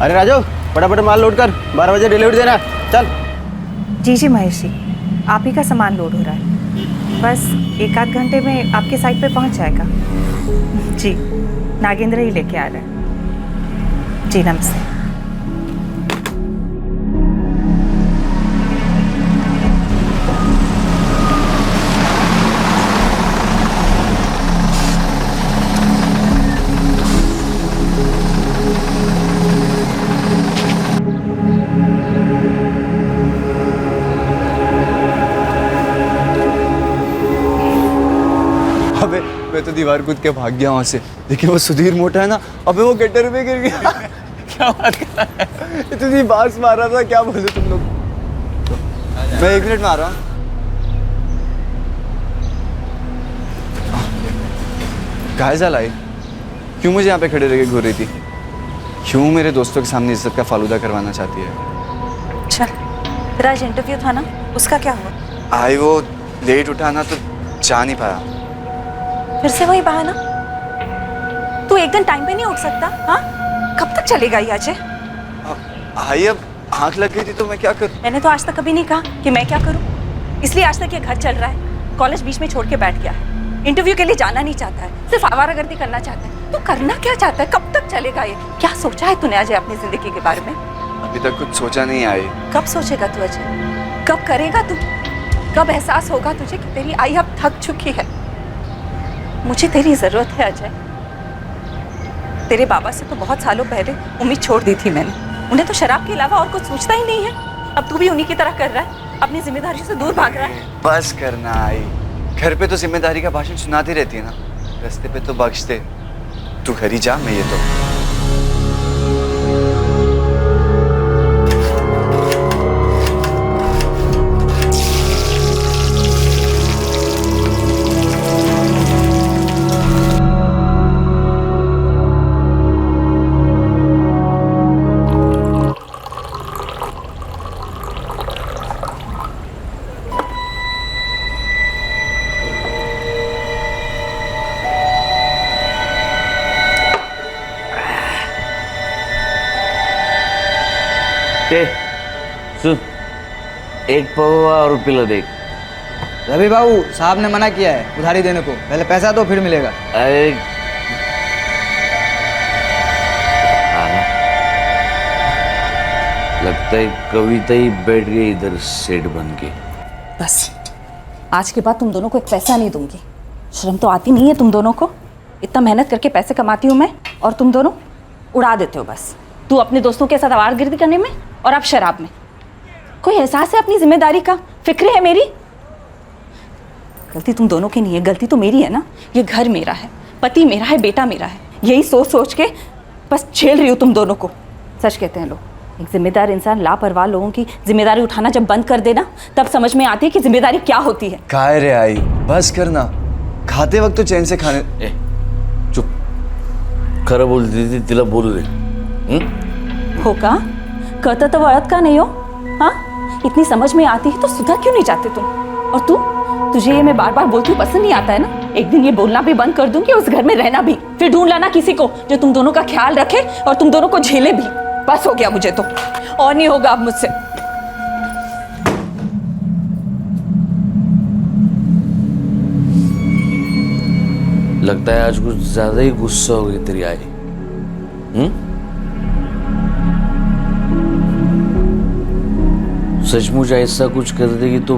अरे राजू, फटाफट माल लोड कर, 12 बजे डिलीवरी देना। चल। जी जी महेश जी, आप ही का सामान लोड हो रहा है, बस 1-8 घंटे में आपके साइट पे पहुंच जाएगा। जी, नागेंद्र ही लेके आ रहा है। जी नमस्ते। अबे मैं तो दीवार कूद के भाग गया वहां से, देखिए वो सुधीर मोटा है ना, अबे वो गटर में गिर गया। क्या बात कर रहा है, इतनी बार्स मार रहा था, क्या बोले तुम लोग। मैं 1 मिनट में आ रहा हूँ। काहे लाई, क्यों मुझे यहाँ पे खड़े रह के घूर रही थी, क्यों मेरे दोस्तों के सामने इज्जत का फालूदा करवाना चाहती है। चल, तेरा आज इंटरव्यू था ना, उसका क्या हुआ? आई वो लेट उठा ना तो जा नहीं पाया। फिर से वही बहाना? तू एक दिन टाइम पे नहीं उठ सकता? हाँ, कब तक चलेगा ये अजय? आई अब आंख लग गई थी तो मैं क्या करूं? मैंने तो आज तक कभी नहीं कहा कि मैं क्या करूं, इसलिए आज तक ये घर चल रहा है। कॉलेज बीच में छोड़ के बैठ गया है, इंटरव्यू के लिए जाना नहीं चाहता है, सिर्फ आवारागर्दी करना चाहता है। तू करना क्या चाहता है? कब तक चलेगा ये? क्या सोचा है तूने अजय अपनी जिंदगी के बारे में? अभी तक कुछ सोचा नहीं आई। कब सोचेगा तू अजय? कब करेगा तू? कब एहसास होगा तुझे कि तेरी आई अब थक चुकी है? मुझे तेरी जरूरत है अजय। तेरे बाबा से तो बहुत सालों पहले उम्मीद छोड़ दी थी मैंने, उन्हें तो शराब के अलावा और कुछ सोचता ही नहीं है। अब तू भी उन्हीं की तरह कर रहा है, अपनी जिम्मेदारी से दूर भाग रहा है। बस करना आई, घर पे तो जिम्मेदारी का भाषण सुनाती रहती है ना, रास्ते पे तो बख्श दे। तू घर ही जा, मैं ये तो सुन, एक पौवा और पिला देख। रवि बाबू साहब ने मना किया है उधारी देने को, पहले पैसा दो फिर मिलेगा। अरे लगता है कविता ही बैठ गई इधर सेठ बन के। बस आज के बाद तुम दोनों को एक पैसा नहीं दूंगी। शर्म तो आती नहीं है तुम दोनों को? इतना मेहनत करके पैसे कमाती हूँ मैं और तुम दोनों उड़ा देते हो बस। तू अपने दोस्तों के साथ आवारागर्दी करने में और अब शराब में। कोई एहसास है अपनी जिम्मेदारी का? फिक्र है मेरी? गलती तुम दोनों की नहीं है, गलती तो मेरी है ना। ये घर मेरा है, पति मेरा है, बेटा मेरा है, यही सोच सोच के बस झेल रही हूँ तुम दोनों को। सच कहते हैं लोग, एक जिम्मेदार इंसान लापरवाह लोगों की जिम्मेदारी उठाना जब बंद कर देना तब समझ में आती है कि जिम्मेदारी क्या होती है। काय रे आई, बस करना, खाते वक्त तो चैन से खाने। चुप, खरं बोलती थी तिला बोलू दे। हो का? कहता तो वळत का नहीं हो? हाँ, इतनी समझ में आती है तो सुधर क्यों नहीं जाते तुम? और तू, तुझे ये मैं बार बार बोलती हूँ पसंद नहीं आता है ना? एक दिन ये बोलना भी बंद कर दूंगी, उस घर में रहना भी। फिर ढूंढ लाना किसी को जो तुम दोनों का ख्याल रखे और तुम दोनों को झेले भी। बस हो गया मुझे तो, और नहीं होगा अब मुझसे। लगता है आज कुछ ज्यादा ही गुस्सा हो गई तेरी आई। सचमुच ऐसा कुछ कर देगी तो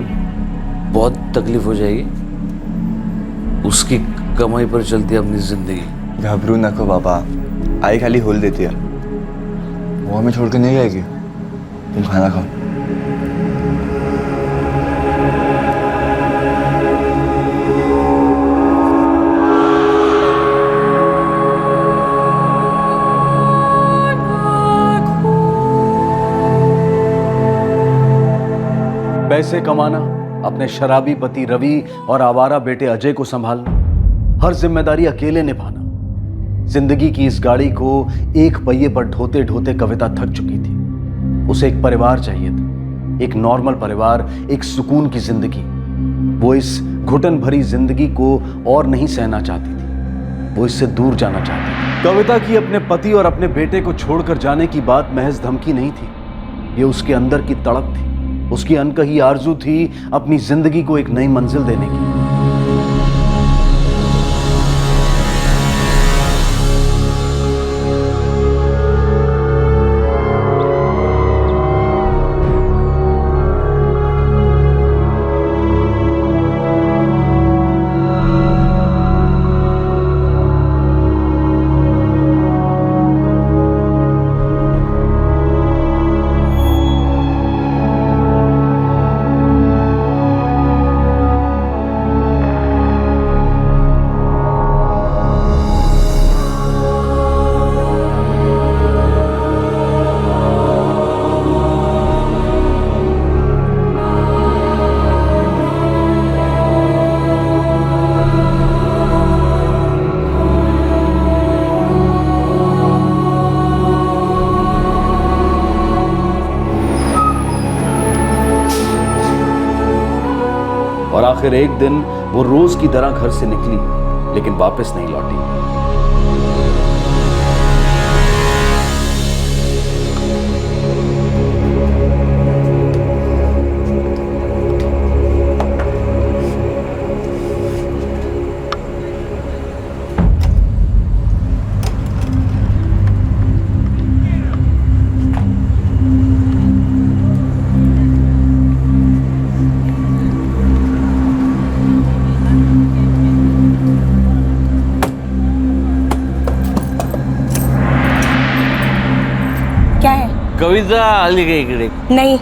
बहुत तकलीफ हो जाएगी। उसकी कमाई पर चलती है अपनी जिंदगी। घबरू नको बाबा, आई खाली होल देती है, वो हमें छोड़ के नहीं जाएगी। तुम खाना खाओ। पैसे कमाना, अपने शराबी पति रवि और आवारा बेटे अजय को संभालना, हर जिम्मेदारी अकेले निभाना। जिंदगी की इस गाड़ी को एक पहिए पर ढोते ढोते कविता थक चुकी थी। उसे एक परिवार चाहिए था, एक नॉर्मल परिवार, एक सुकून की जिंदगी। वो इस घुटन भरी जिंदगी को और नहीं सहना चाहती थी, वो इससे दूर जाना चाहती थी। कविता की अपने पति और अपने बेटे को छोड़कर जाने की बात महज धमकी नहीं थी, ये उसके अंदर की तड़प थी, उसकी अनकही आरजू थी अपनी जिंदगी को एक नई मंजिल देने की। और आखिर एक दिन वो रोज की तरह घर से निकली, लेकिन वापस नहीं लौटी। कविता आली गई इकडे? नहीं,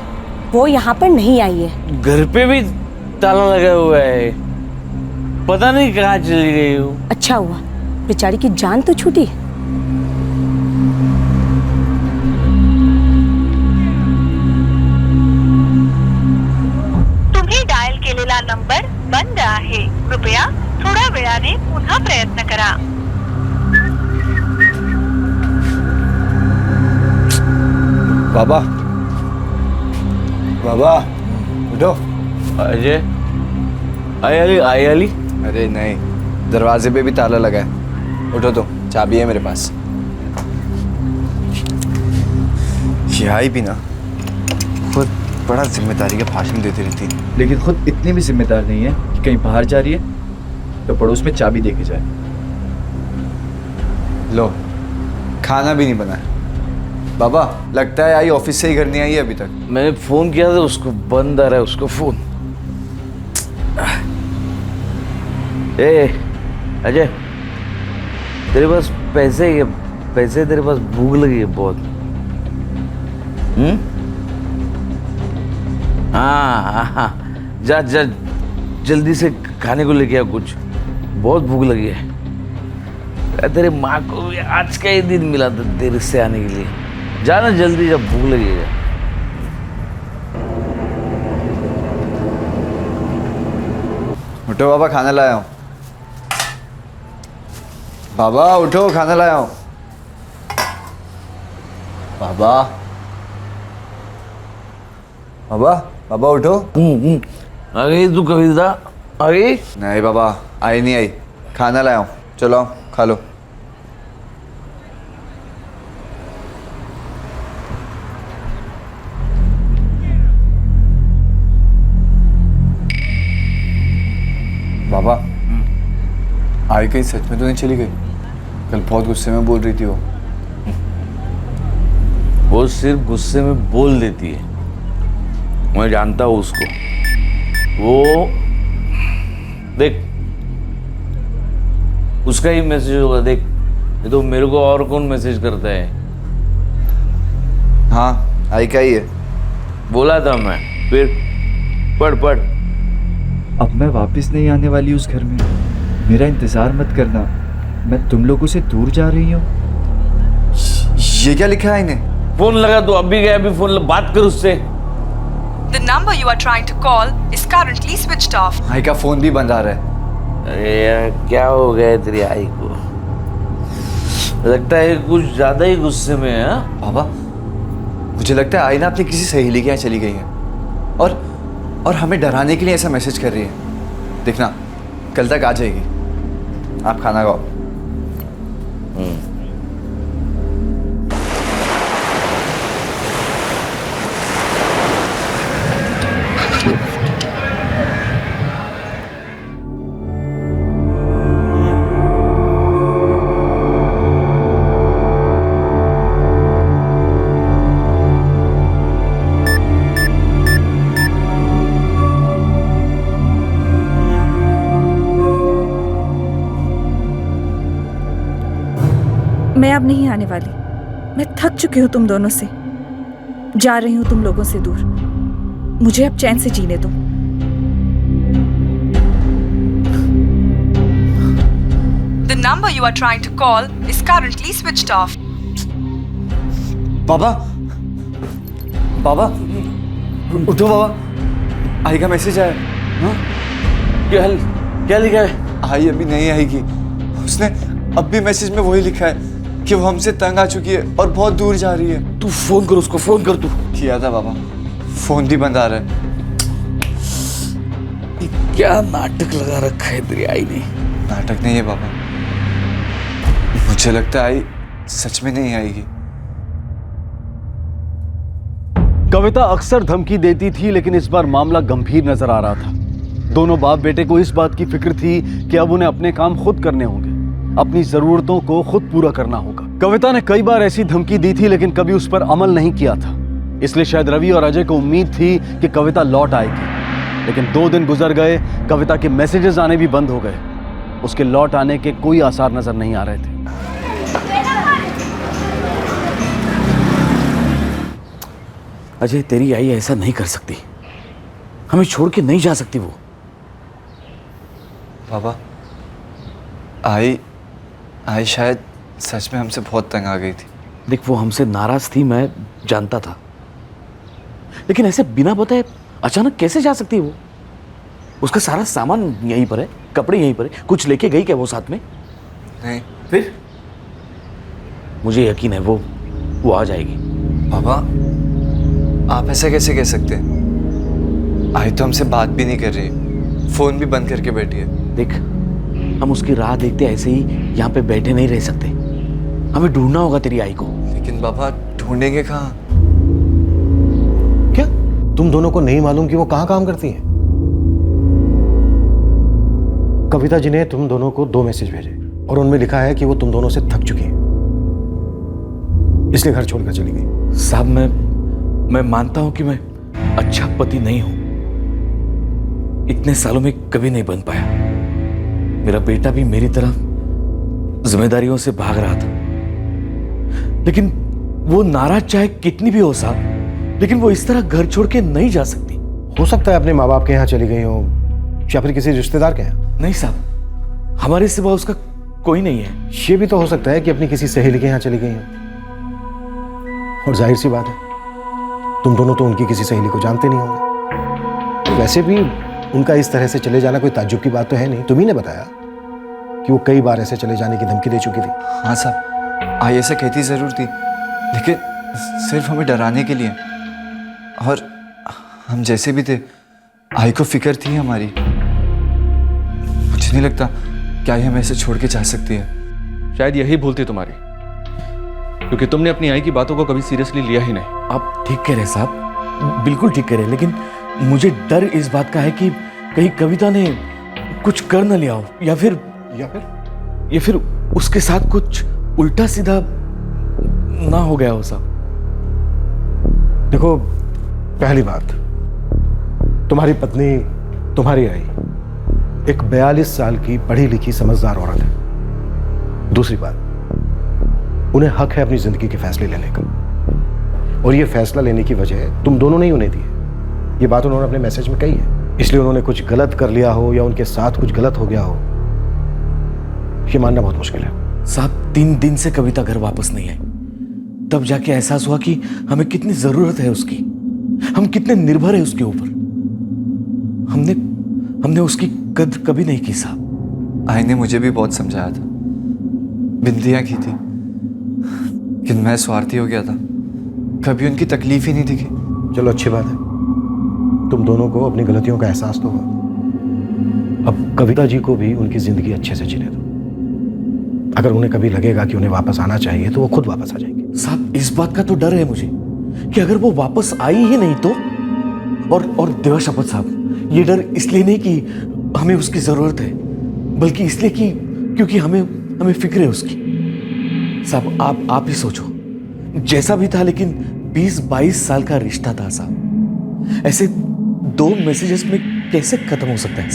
वो यहाँ पर नहीं आई है। घर पे भी ताला लगा हुआ है, पता नहीं कहाँ चली गई हो। अच्छा हुआ, बेचारी की जान तो छूटी। तुम्ही डायल केलेला नंबर बंद आहे, कृपया थोड्या वेळाने पुन्हा प्रयत्न करा। बाबा, बाबा उठो। अजय, आई अली। अरे नहीं, दरवाजे पे भी ताला लगा है। उठो तो, चाबी है मेरे पास। ये आई भी ना, खुद बड़ा जिम्मेदारी का भाषण देती रहती है, लेकिन खुद इतनी भी जिम्मेदार नहीं है कि कहीं बाहर जा रही है तो पड़ोस में चाबी दे के जाए। लो, खाना भी नहीं बना है। बाबा, लगता है आई ऑफिस से ही घर नहीं आई है अभी तक। मैंने फोन किया था उसको, बंद आ रहा है उसको फोन। ए अजय, तेरे पास पैसे है? पैसे तेरे पास? भूख लगी है बहुत। हाँ, जा जा जल्दी से खाने को लेके आ कुछ, बहुत भूख लगी है। तेरे माँ को भी आज का ही दिन मिला था देर से आने के लिए। जाना जल्दी, जब भूख लगेगा। उठो बाबा, खाना लाया हूँ। बाबा उठो, खाना लाया हूँ। बाबा, बाबा, बाबा उठो। आ गई तू कविता? आ गई? नहीं बाबा, आई नहीं आई। खाना लाया हूँ, चलो आओ, खा लो। बाबा, आई कहीं सच में तो नहीं चली गई? कल बहुत गुस्से में बोल रही थी वो सिर्फ गुस्से में बोल देती है, मैं जानता हूँ उसको। वो देख, उसका ही मैसेज होगा। देख, ये तो मेरे को और कौन मैसेज करता है? हाँ, आई का ही है। बोला था मैं। फिर पढ़। अब मैं वापस नहीं आने वाली उस घर में, मेरा इंतजार मत करना, मैं तुम लोगों से दूर जा रही हूँ। ये क्या लिखा है इन्हें? फोन लगा तो अभी गया, अभी फोन बात कर उससे। The number you are trying to call is currently switched off. आई का फोन भी बंद आ रहा है। अरे यार, क्या हो गया है तेरी आई को? लगता है कुछ ज्यादा ही गुस्से में है। बाबा, मुझे लगता है आई ना अपनी किसी सहेली के यहाँ चली गई है और हमें डराने के लिए ऐसा मैसेज कर रही है। देखना, कल तक आ जाएगी। आप खाना खाओ। मैं अब नहीं आने वाली। मैं थक चुकी हूँ तुम दोनों से। जा रही हूँ तुम लोगों से दूर। मुझे अब चैन से जीने दो। The number you are trying to call is currently switched off. बाबा, बाबा, उठो बाबा, आई का मैसेज आया। हाँ? क्या लिखा है? आई अभी नहीं आएगी। उसने अब भी मैसेज में वही लिखा है कि वो हमसे तंग आ चुकी है और बहुत दूर जा रही है। तू फोन कर उसको, फोन कर तू। किया था बाबा, फोन भी बंद आ रहा है। क्या नाटक लगा रखा है तेरी आई ने। नाटक नहीं है बाबा, मुझे लगता है आई सच में नहीं आएगी। कविता अक्सर धमकी देती थी, लेकिन इस बार मामला गंभीर नजर आ रहा था। दोनों बाप बेटे को इस बात की फिक्र थी कि अब उन्हें अपने काम खुद करने होंगे, अपनी जरूरतों को खुद पूरा करना होगा। कविता ने कई बार ऐसी धमकी दी थी, लेकिन कभी उस पर अमल नहीं किया था। इसलिए शायद रवि और अजय को उम्मीद थी कि कविता लौट आएगी। लेकिन 2 दिन गुजर गए, कविता के मैसेजेस आने भी बंद हो गए। उसके लौट आने के कोई आसार नजर नहीं आ रहे थे। अजय, तेरी आई ऐसा नहीं कर सकती। हमें छोड़ के नहीं जा सकती वो। बाबा, आई शायद सच में हमसे बहुत तंग आ गई थी। देख, वो हमसे नाराज थी, मैं जानता था, लेकिन ऐसे बिना बताए अचानक कैसे जा सकती है वो? उसका सारा सामान यहीं पर है, कपड़े यहीं पर है। कुछ लेके गई क्या वो साथ में? नहीं। फिर मुझे यकीन है वो आ जाएगी। बाबा, आप ऐसा कैसे कह सकते हैं? आई तो हमसे बात भी नहीं कर रही, फोन भी बंद करके बैठी है। देख, हम उसकी राह देखते ऐसे ही यहाँ पे बैठे नहीं रह सकते। हमें ढूंढना होगा तेरी आई को। लेकिन बाबा, ढूंढेंगे कहाँ? क्या तुम दोनों को नहीं मालूम कि वो कहाँ काम करती हैं? कविता जी ने तुम दोनों को 2 मैसेज भेजे और उनमें लिखा है कि वो तुम दोनों से थक चुकी हैं, इसलिए घर छोड़कर चली गई। साहब, मैं मानता हूं कि मैं अच्छा पति नहीं हूं। इतने सालों में कभी नहीं बन पाया। मेरा बेटा भी मेरी तरह जिम्मेदारियों से भाग रहा था, लेकिन वो नाराज चाहे कितनी भी हो साहब, लेकिन वो इस तरह घर छोड़ के नहीं जा सकती। हो सकता है अपने माँ बाप के यहाँ चली गई हो या फिर किसी रिश्तेदार के यहाँ। नहीं साहब, हमारे सिवा उसका कोई नहीं है। ये भी तो हो सकता है कि अपनी किसी सहेली के यहाँ चली गई हो। और जाहिर सी बात है, तुम दोनों तो उनकी किसी सहेली को जानते नहीं होंगे। तो वैसे भी उनका इस तरह से चले जाना कोई ताज्जुब की बात तो है नहीं। तुम्ही ने बताया कि वो कई बार ऐसे चले जाने की धमकी दे चुकी थी। हाँ साहब, आई ऐसा कहती जरूर थी, लेकिन सिर्फ हमें डराने के लिए। और हम जैसे भी थे, आई को फिक्र थी हमारी। मुझे नहीं लगता कि आई हमें ऐसे छोड़ के जा सकती है। शायद यही भूल थी तुम्हारी, क्योंकि तुमने अपनी आई की बातों को कभी सीरियसली लिया ही नहीं। आप ठीक कह रहे साहब, बिल्कुल ठीक कह रहे, लेकिन मुझे डर इस बात का है कि कहीं कविता ने कुछ कर न लिया हो, या फिर उसके साथ कुछ उल्टा सीधा ना हो गया हो साहब। देखो, पहली बात, तुम्हारी पत्नी, तुम्हारी आई एक 42 साल की पढ़ी लिखी समझदार औरत है। दूसरी बात, उन्हें हक है अपनी जिंदगी के फैसले लेने का, और ये फैसला लेने की वजह तुम दोनों ने ही उन्हें दी है। ये बात उन्होंने अपने मैसेज में कही है। इसलिए उन्होंने कुछ गलत कर लिया हो या उनके साथ कुछ गलत हो गया हो, ये मानना बहुत मुश्किल है। साहब, 3 दिन से कविता घर वापस नहीं आई, तब जाके एहसास हुआ कि हमें कितनी जरूरत है उसकी, हम कितने निर्भर है उसके ऊपर। हमने उसकी कद्र कभी नहीं की साहब। आई ने मुझे भी बहुत समझाया था, बिंदियां की थी, लेकिन मैं स्वार्थी हो गया था, कभी उनकी तकलीफ ही नहीं दिखी। चलो, अच्छी बात है, तुम दोनों को अपनी गलतियों का एहसास तो हुआ। अब कविता जी को भी उनकी जिंदगी अच्छे से जीने दो। अगर उन्हें कभी लगेगा कि उन्हें वापस आना चाहिए तो वो खुद वापस आ जाएंगे। साहब, इस बात का तो डर है मुझे कि अगर वो वापस आई ही नहीं तो। और देवा शपथ साहब, ये डर इसलिए नहीं कि हमें उसकी जरूरत है, बल्कि इसलिए कि क्योंकि हमें फिक्र है उसकी। साहब, आप ही सोचो, जैसा भी था, लेकिन 20-22 साल का रिश्ता था साहब। ऐसे 2 मैसेजेस में कैसे खत्म हो सकता है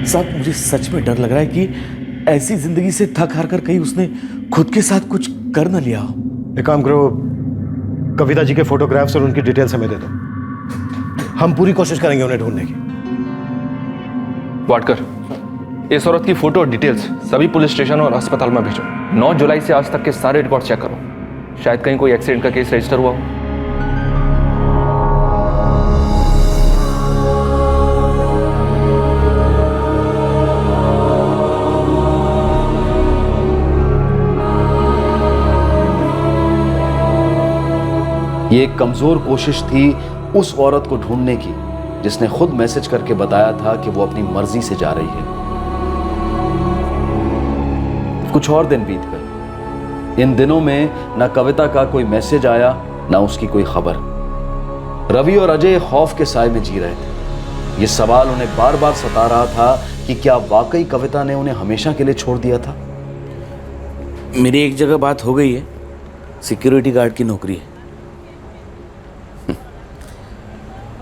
साहब? मुझे सच में डर लग रहा है कि ऐसी जिंदगी से थक हार कर कहीं उसने खुद के साथ कुछ कर न लिया हो। एक काम करो, कविता जी के फोटोग्राफ्स और उनकी डिटेल्स हमें दे दो, हम पूरी कोशिश करेंगे उन्हें ढूंढने की। वाटकर, इस औरत की फोटो और डिटेल्स सभी पुलिस स्टेशन और अस्पताल में भेजो। 9 जुलाई से आज तक के सारे रिकॉर्ड चेक करो, शायद कहीं कोई एक्सीडेंट का केस रजिस्टर हुआ हो। ये एक कमजोर कोशिश थी उस औरत को ढूंढने की जिसने खुद मैसेज करके बताया था कि वो अपनी मर्जी से जा रही है। कुछ और दिन बीत गए। इन दिनों में ना कविता का कोई मैसेज आया, ना उसकी कोई खबर। रवि और अजय खौफ के साए में जी रहे थे। ये सवाल उन्हें बार बार सता रहा था कि क्या वाकई कविता ने उन्हें हमेशा के लिए छोड़ दिया था। मेरी एक जगह बात हो गई है, सिक्योरिटी गार्ड की नौकरी है।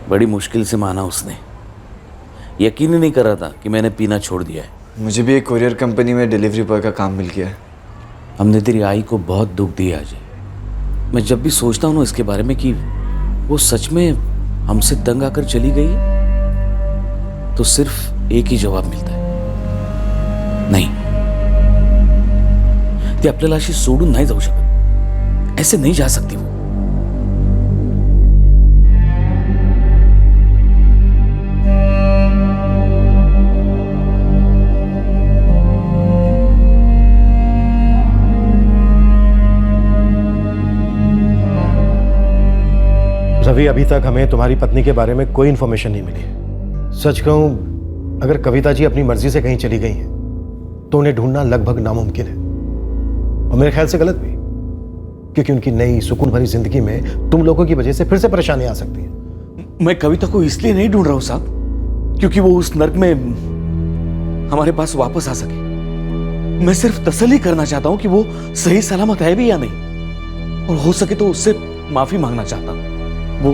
बड़ी मुश्किल से माना उसने, यकीन ही नहीं कर रहा था कि मैंने पीना छोड़ दिया है। मुझे भी एक कोरियर कंपनी में डिलीवरी बॉय का काम मिल गया है। हमने तेरी आई को बहुत दुख दिया अजय। मैं जब भी सोचता हूँ ना इसके बारे में कि वो सच में हमसे तंग आकर चली गई है, तो सिर्फ एक ही जवाब मिलता है, नहीं, ती आपल्याला अशी सोडून नहीं जाऊ शकत, ऐसे नहीं जा सकती वो। रवि, अभी तक हमें तुम्हारी पत्नी के बारे में कोई इन्फॉर्मेशन नहीं मिली है। सच कहूं, अगर कविता जी अपनी मर्जी से कहीं चली गई हैं तो उन्हें ढूंढना लगभग नामुमकिन है, और मेरे ख्याल से गलत भी, क्योंकि उनकी नई सुकून भरी जिंदगी में तुम लोगों की वजह से फिर से परेशानी आ सकती है। मैं कविता को इसलिए नहीं ढूंढ रहा हूं साहब क्योंकि वो उस नर्क में हमारे पास वापस आ सके। मैं सिर्फ तसल्ली करना चाहता हूं कि वो सही सलामत है भी या नहीं, और हो सके तो उससे माफी मांगना चाहता हूं। वो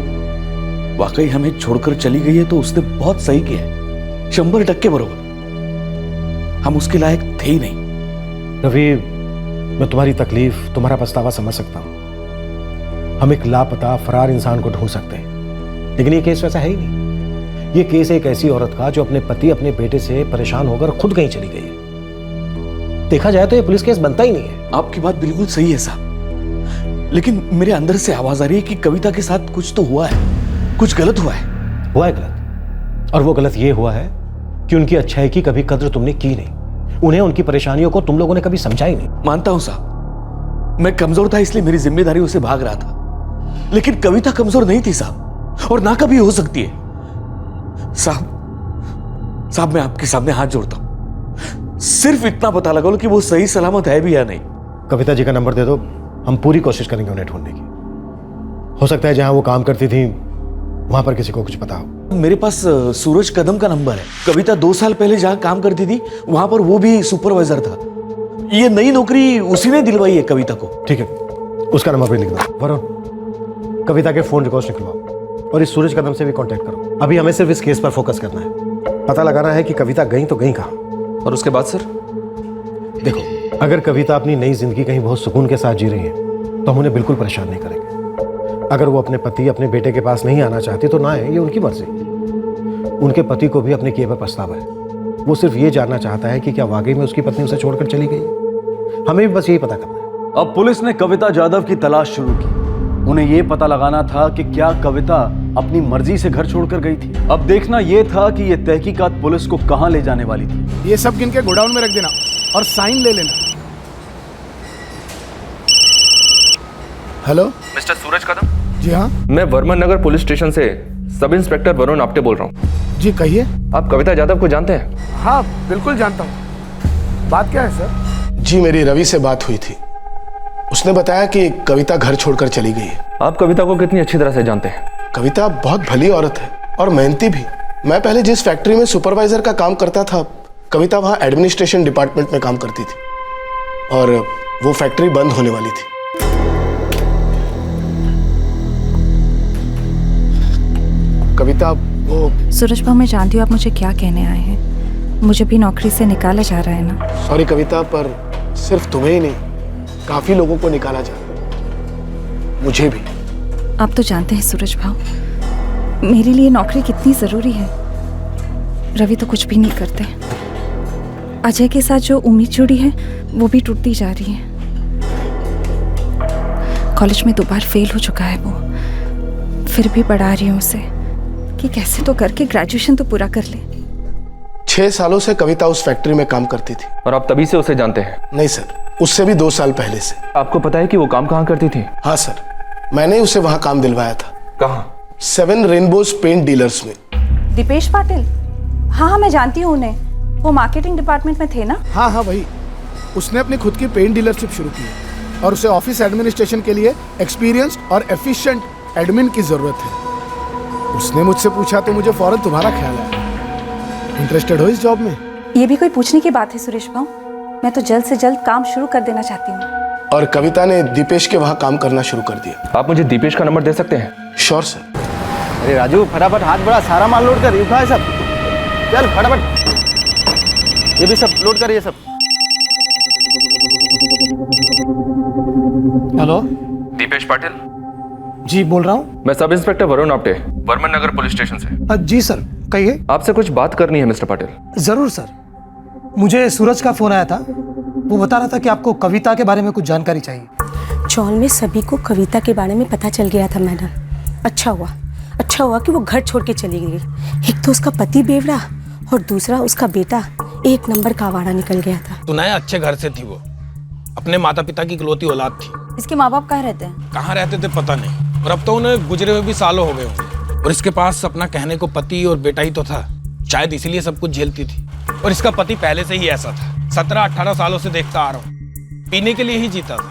वाकई हमें छोड़कर चली गई है तो उसने बहुत सही किया है, 100% बरोबर। हम उसके लायक थे ही नहीं। रवि, मैं तुम्हारी तकलीफ, तुम्हारा पछतावा समझ सकता हूं। हम एक लापता फरार इंसान को ढूंढ सकते हैं, लेकिन ये केस वैसा है ही नहीं। ये केस एक ऐसी औरत का जो अपने पति, अपने बेटे से परेशान होकर खुद कहीं चली गई है। देखा जाए तो ये पुलिस केस बनता ही नहीं है। आपकी बात बिल्कुल सही है साहब, लेकिन मेरे अंदर से आवाज आ रही है कि कविता के साथ कुछ तो हुआ है, कुछ गलत हुआ है। हुआ है गलत, और वो गलत ये हुआ है कि उनकी अच्छाई की कभी कद्र तुमने की नहीं, उन्हें उनकी परेशानियों को तुम लोगों ने कभी समझा ही नहीं। मानता हूं साहब, मैं कमजोर था इसलिए मेरी जिम्मेदारी उसे भाग रहा था, लेकिन कविता कमजोर नहीं थी साहब, और ना कभी हो सकती है। साहब मैं आपके सामने हाथ जोड़ता हूं, सिर्फ इतना पता लगा लो कि वो सही सलामत है भी या नहीं। कविता जी का नंबर दे दो, हम पूरी कोशिश करेंगे उन्हें ढूंढने की। हो सकता है जहां वो काम करती थी वहां पर किसी को कुछ पता हो। मेरे पास सूरज कदम का नंबर है। कविता 2 साल पहले जहां काम करती थी वहां पर वो भी सुपरवाइजर था। ये नई नौकरी उसी ने दिलवाई है कविता को। ठीक है, उसका नंबर भी लिख दो। वरुण, कविता के फोन रिकॉर्ड्स निकलवाओ और इस सूरज कदम से भी कांटेक्ट करो। अभी हमें सिर्फ इस केस पर फोकस करना है, पता लगाना है कि कविता गई तो गई कहां। और उसके बाद सर? देखो, अगर कविता अपनी नई जिंदगी कहीं बहुत सुकून के साथ जी रही है तो हम उन्हें बिल्कुल परेशान नहीं करेंगे। अगर वो अपने पति, अपने बेटे के पास नहीं आना चाहती तो ना है, ये उनकी मर्जी। उनके पति को भी अपने किए पर पछतावा है। वो सिर्फ ये जानना चाहता है कि क्या वाकई में उसकी पत्नी उसे छोड़कर चली गई। हमें भी बस यही पता करना है। अब पुलिस ने कविता जाधव की तलाश शुरू की। उन्हें यह पता लगाना था कि क्या कविता अपनी मर्जी से घर छोड़कर गई थी। अब देखना यह था कि यह तहकीकात पुलिस को कहां ले जाने वाली थी। ये सब गिन के गोडाउन में रख देना और साइन ले लेना। हेलो, मिस्टर सूरज कदम? जी हाँ, मैं वर्मा नगर पुलिस स्टेशन से सब इंस्पेक्टर वरुण आप्टे बोल रहा हूँ। जी कहिए। आप कविता जाधव को जानते हैं? हाँ बिल्कुल जानता हूँ। बात क्या है सर? जी, मेरी रवि से बात हुई थी। उसने बताया कि कविता घर छोड़कर चली गई है। आप कविता को कितनी अच्छी तरह से जानते हैं? कविता बहुत भली औरत है और मेहनती भी। मैं पहले जिस फैक्ट्री में सुपरवाइजर का काम करता था, कविता वहाँ एडमिनिस्ट्रेशन डिपार्टमेंट में काम करती थी और वो फैक्ट्री बंद होने वाली थी। कविता, वो सूरज भाऊ, मैं जानती हूँ आप मुझे क्या कहने आए हैं। मुझे भी नौकरी से निकाला जा रहा है ना। सॉरी कविता, पर सिर्फ तुम्हें ही नहीं, काफी लोगों को निकाला जा रहा है, मुझे भी। आप तो जानते हैं सूरज भाव, मेरे लिए नौकरी कितनी जरूरी है। रवि तो कुछ भी नहीं करते। अजय के साथ जो उम्मीद जुड़ी है वो भी टूटती जा रही है। कॉलेज में 2 बार फेल हो चुका है वो, फिर भी पढ़ा रही हूँ उसे कि कैसे तो करके ग्रेजुएशन तो पूरा कर ले। 6 सालों से कविता उस फैक्ट्री में काम करती थी। और आप तभी से उसे जानते हैं? नहीं सर, उससे भी 2 साल पहले से। आपको पता है कि वो काम कहाँ करती थी? हाँ सर, मैंने उसे वहां काम दिलवाया था। कहाँ? 7 रेनबोज पेंट डीलर्स में। दीपेश पाटिल? हाँ, मैं जानती हूँ उन्हें, वो मार्केटिंग डिपार्टमेंट में थे ना। हाँ हाँ वही, उसने अपनी खुद की पेंट डीलरशिप शुरू की है और उसे ऑफिस एडमिनिस्ट्रेशन के लिए एक्सपीरियंस्ड और एफिशिएंट एडमिन की जरूरत है। उसने मुझसे पूछा तो मुझे फौरन तुम्हारा ख्याल आया। इंटरेस्टेड हो इस जॉब में? ये भी कोई पूछने की बात है सुरेश भाऊ, मैं तो जल्द से जल्द काम शुरू कर देना चाहती हूँ। और कविता ने दीपेश के वहां काम करना शुरू कर दिया। आप मुझे दीपेश का नंबर दे सकते हैं? Sure sir. अरे राजू, फटाफट हाथ बढ़ा, सारा माल लोड कर। उठा है सब, चल फटाफट, ये भी सब लोड कर, ये सब। हेलो दीपेश पाटिल? जी बोल रहा हूँ। मैं सब इंस्पेक्टर वरुण आप्टे, वर्मन नगर पुलिस स्टेशन से। जी सर, कहिए। आपसे कुछ बात करनी है मिस्टर पाटिल। जरूर सर, मुझे सूरज का फोन आया था, वो बता रहा था कि आपको कविता के बारे में कुछ जानकारी चाहिए। चौल में सभी को कविता के बारे में पता चल गया था मैडम। अच्छा हुआ कि वो घर छोड़ के चली गई। एक तो उसका पति बेवड़ा और दूसरा उसका बेटा 1 नंबर का आवारा निकल गया था। सुना है अच्छे घर से थी वो, अपने माता पिता की इकलौती औलाद थी। इसके माँ बाप कहाँ रहते हैं? कहाँ रहते थे पता नहीं, और अब तो उन्हें गुजरे हुए भी सालों हो गए होंगे। और इसके पास अपना कहने को पति और बेटा ही तो था, शायद इसीलिए सब कुछ झेलती थी। और इसका पति पहले से ही ऐसा था, 17-18 सालों से देखता आ रहा हूँ, पीने के लिए ही जीता था।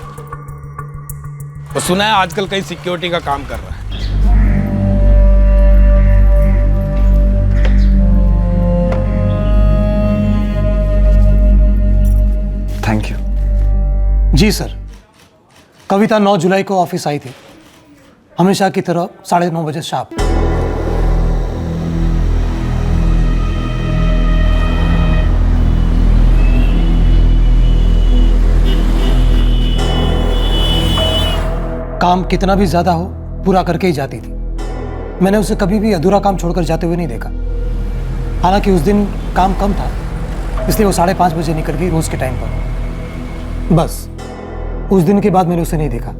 और सुना है आजकल कहीं सिक्योरिटी का काम कर रहा है। Thank you. जी सर, कविता 9 जुलाई को ऑफिस आई थी, हमेशा की तरह 9:30 बजे शार्प। काम कितना भी ज्यादा हो पूरा करके ही जाती थी। मैंने उसे कभी भी अधूरा काम छोड़कर जाते हुए नहीं देखा। हालांकि उस दिन काम कम था, इसलिए वो 5:30 बजे निकल गई रोज के टाइम पर। बस उस दिन के बाद मैंने उसे नहीं देखा।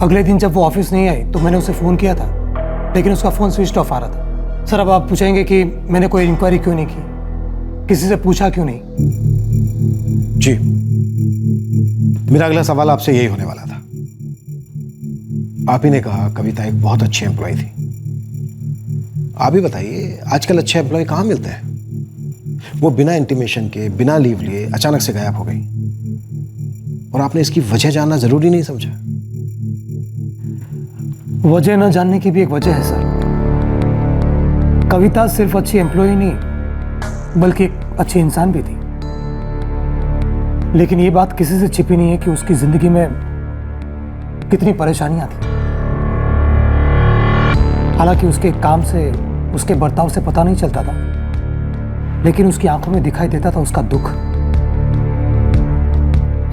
अगले दिन जब वो ऑफिस नहीं आई तो मैंने उसे फ़ोन किया था, लेकिन उसका फ़ोन स्विच ऑफ आ रहा था। सर, अब आप पूछेंगे कि मैंने कोई इंक्वायरी क्यों नहीं की, किसी से पूछा क्यों नहीं? जी, मेरा अगला सवाल आपसे यही होने वाला था। आप ही ने कहा कविता एक बहुत अच्छी एम्प्लॉय थी। आप ही बताइए, आजकल अच्छे एम्प्लॉय कहाँ मिलते हैं? वो बिना इंटीमेशन के, बिना लीव लिए अचानक से गायब हो गई, और आपने इसकी वजह जानना जरूरी नहीं समझा? वजह न जानने की भी एक वजह है सर। कविता सिर्फ अच्छी एम्प्लॉय नहीं बल्कि एक अच्छी इंसान भी थी। लेकिन ये बात किसी से छिपी नहीं है कि उसकी जिंदगी में कितनी परेशानियां थी। हालांकि उसके काम से, उसके बर्ताव से पता नहीं चलता था, लेकिन उसकी आंखों में दिखाई देता था उसका दुख।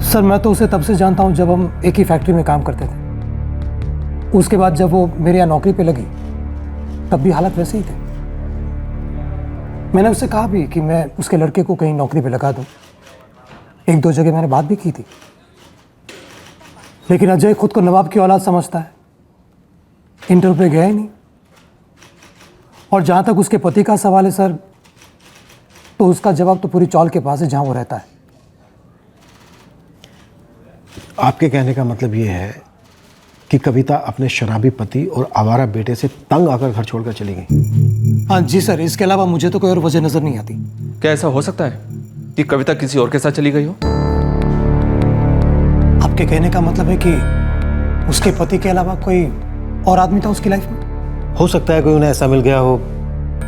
सर, मैं तो उसे तब से जानता हूं जब हम एक ही फैक्ट्री में काम करते थे। उसके बाद जब वो मेरे यहाँ नौकरी पे लगी तब भी हालत वैसे ही थे। मैंने उससे कहा भी कि मैं उसके लड़के को कहीं नौकरी पे लगा दूं। 1-2 जगह मैंने बात भी की थी, लेकिन अजय खुद को नवाब की औलाद समझता है, इंटरव्यू पे गया ही नहीं। और जहाँ तक उसके पति का सवाल है सर, तो उसका जवाब तो पूरी चौल के पास है जहाँ वो रहता है। आपके कहने का मतलब ये है कि कविता अपने शराबी पति और आवारा बेटे से तंग आकर घर छोड़कर चली गई? हाँ जी सर, इसके अलावा मुझे तो कोई और वजह नजर नहीं आती। क्या ऐसा हो सकता है कि कविता किसी और के साथ चली गई हो? आपके कहने का मतलब है कि उसके पति के अलावा कोई और आदमी था उसकी लाइफ में? हो सकता है कोई उन्हें ऐसा मिल गया हो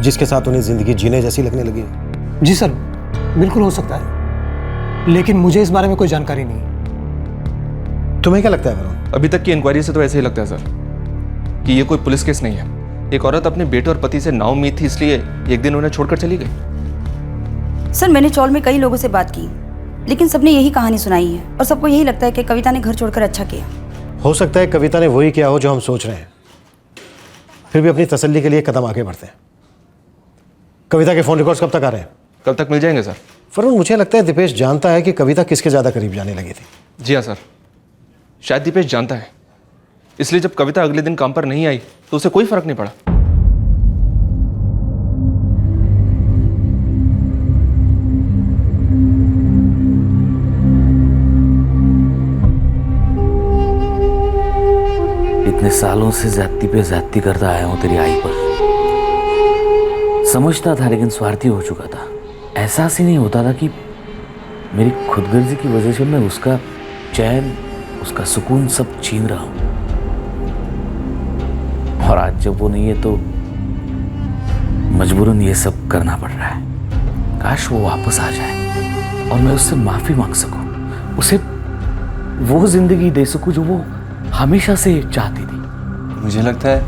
जिसके साथ उन्हें जिंदगी जीने जैसी लगने लगी हो। जी सर, बिल्कुल हो सकता है, लेकिन मुझे इस बारे में कोई जानकारी नहीं है। तुम्हें क्या लगता है वरुण? अभी तक की इंक्वायरी से तो ऐसे ही लगता है सर कि ये कोई पुलिस केस नहीं है। एक औरत अपने बेटे और पति से नाउम्मीद थी, इसलिए एक दिन उन्हें छोड़कर चली गई। सर मैंने चौल में कई लोगों से बात की, लेकिन सबने यही कहानी सुनाई है और सबको यही लगता है कि कविता ने घर छोड़कर अच्छा किया। हो सकता है कविता ने वही किया हो जो हम सोच रहे हैं, फिर भी अपनी तसल्ली के लिए कदम आगे बढ़ते हैं। कविता के फोन रिकॉर्ड्स कब तक आ रहे हैं? कल तक मिल जाएंगे सर। फरुण, मुझे लगता है दीपेश जानता है कि कविता किसके ज़्यादा करीब जाने लगी थी। जी हाँ सर, शायद दीपेश जानता है, इसलिए जब कविता अगले दिन काम पर नहीं आई तो उसे कोई फर्क नहीं पड़ा। इतने सालों से ज्यादती पे ज्यादती करता आया हूं तेरी आई पर। समझता था लेकिन स्वार्थी हो चुका था। एहसास ही नहीं होता था कि मेरी खुदगर्जी की वजह से मैं उसका चैन, उसका सुकून सब छीन रहा हूं। और आज जब वो नहीं है तो मजबूरन ये सब करना पड़ रहा है। काश वो वापस आ जाए और मैं उससे माफी मांग सकूं, उसे वो जिंदगी दे सकूं जो वो हमेशा से चाहती थी। मुझे लगता है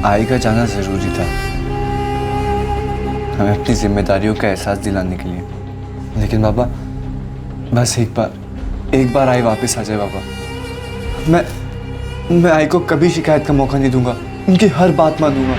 आई का जाना जरूरी था, हमें अपनी जिम्मेदारियों का एहसास दिलाने के लिए। लेकिन बाबा, बस एक बार आई वापस आ जाए बाबा। मैं आई को कभी शिकायत का मौका नहीं दूंगा, उनकी हर बात मानूंगा।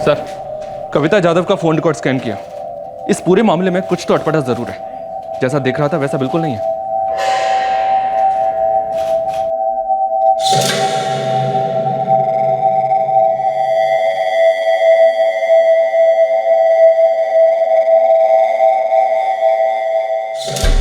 सर, कविता जाधव का फोन रिकॉर्ड स्कैन किया। इस पूरे मामले में कुछ तो अटपटा जरूर है। जैसा दिख रहा था वैसा बिल्कुल नहीं है।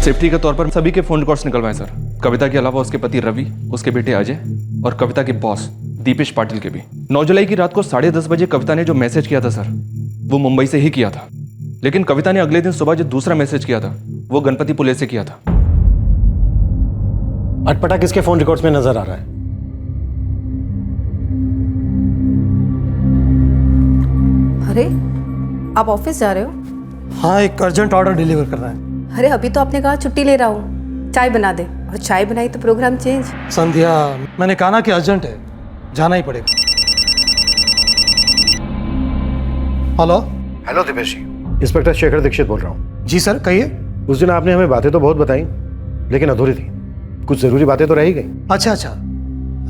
सेफ्टी के तौर पर सभी के फोन रिकॉर्ड्स निकलवाएं सर। कविता के अलावा उसके पति रवि, उसके बेटे अजय और कविता के बॉस दीपेश पाटिल के भी। 9 जुलाई की रात को 10:30 बजे कविता ने जो मैसेज किया था सर, वो मुंबई से ही किया था। लेकिन कविता ने अगले दिन सुबह जो दूसरा मैसेज किया था वो गणपति पुले से किया था। अटपटा किसके फोन रिकॉर्ड्स में नजर आ रहा है? अरे, आप ऑफिस जा रहे हो? हाँ, एक अर्जेंट ऑर्डर डिलीवर करना है। अरे अभी तो आपने कहा छुट्टी ले रहा हूँ, चाय बना दे। और चाय बनाई तो प्रोग्राम चेंज। संध्या, मैंने कहा ना कि अर्जेंट है, जाना ही पड़ेगा। हेलो। हेलो दीपेश जी, इंस्पेक्टर शेखर दीक्षित बोल रहा हूँ। जी सर, कहिए। उस दिन आपने हमें बातें तो बहुत बताई, लेकिन अधूरी थी। कुछ जरूरी बातें तो रह ही गई। अच्छा,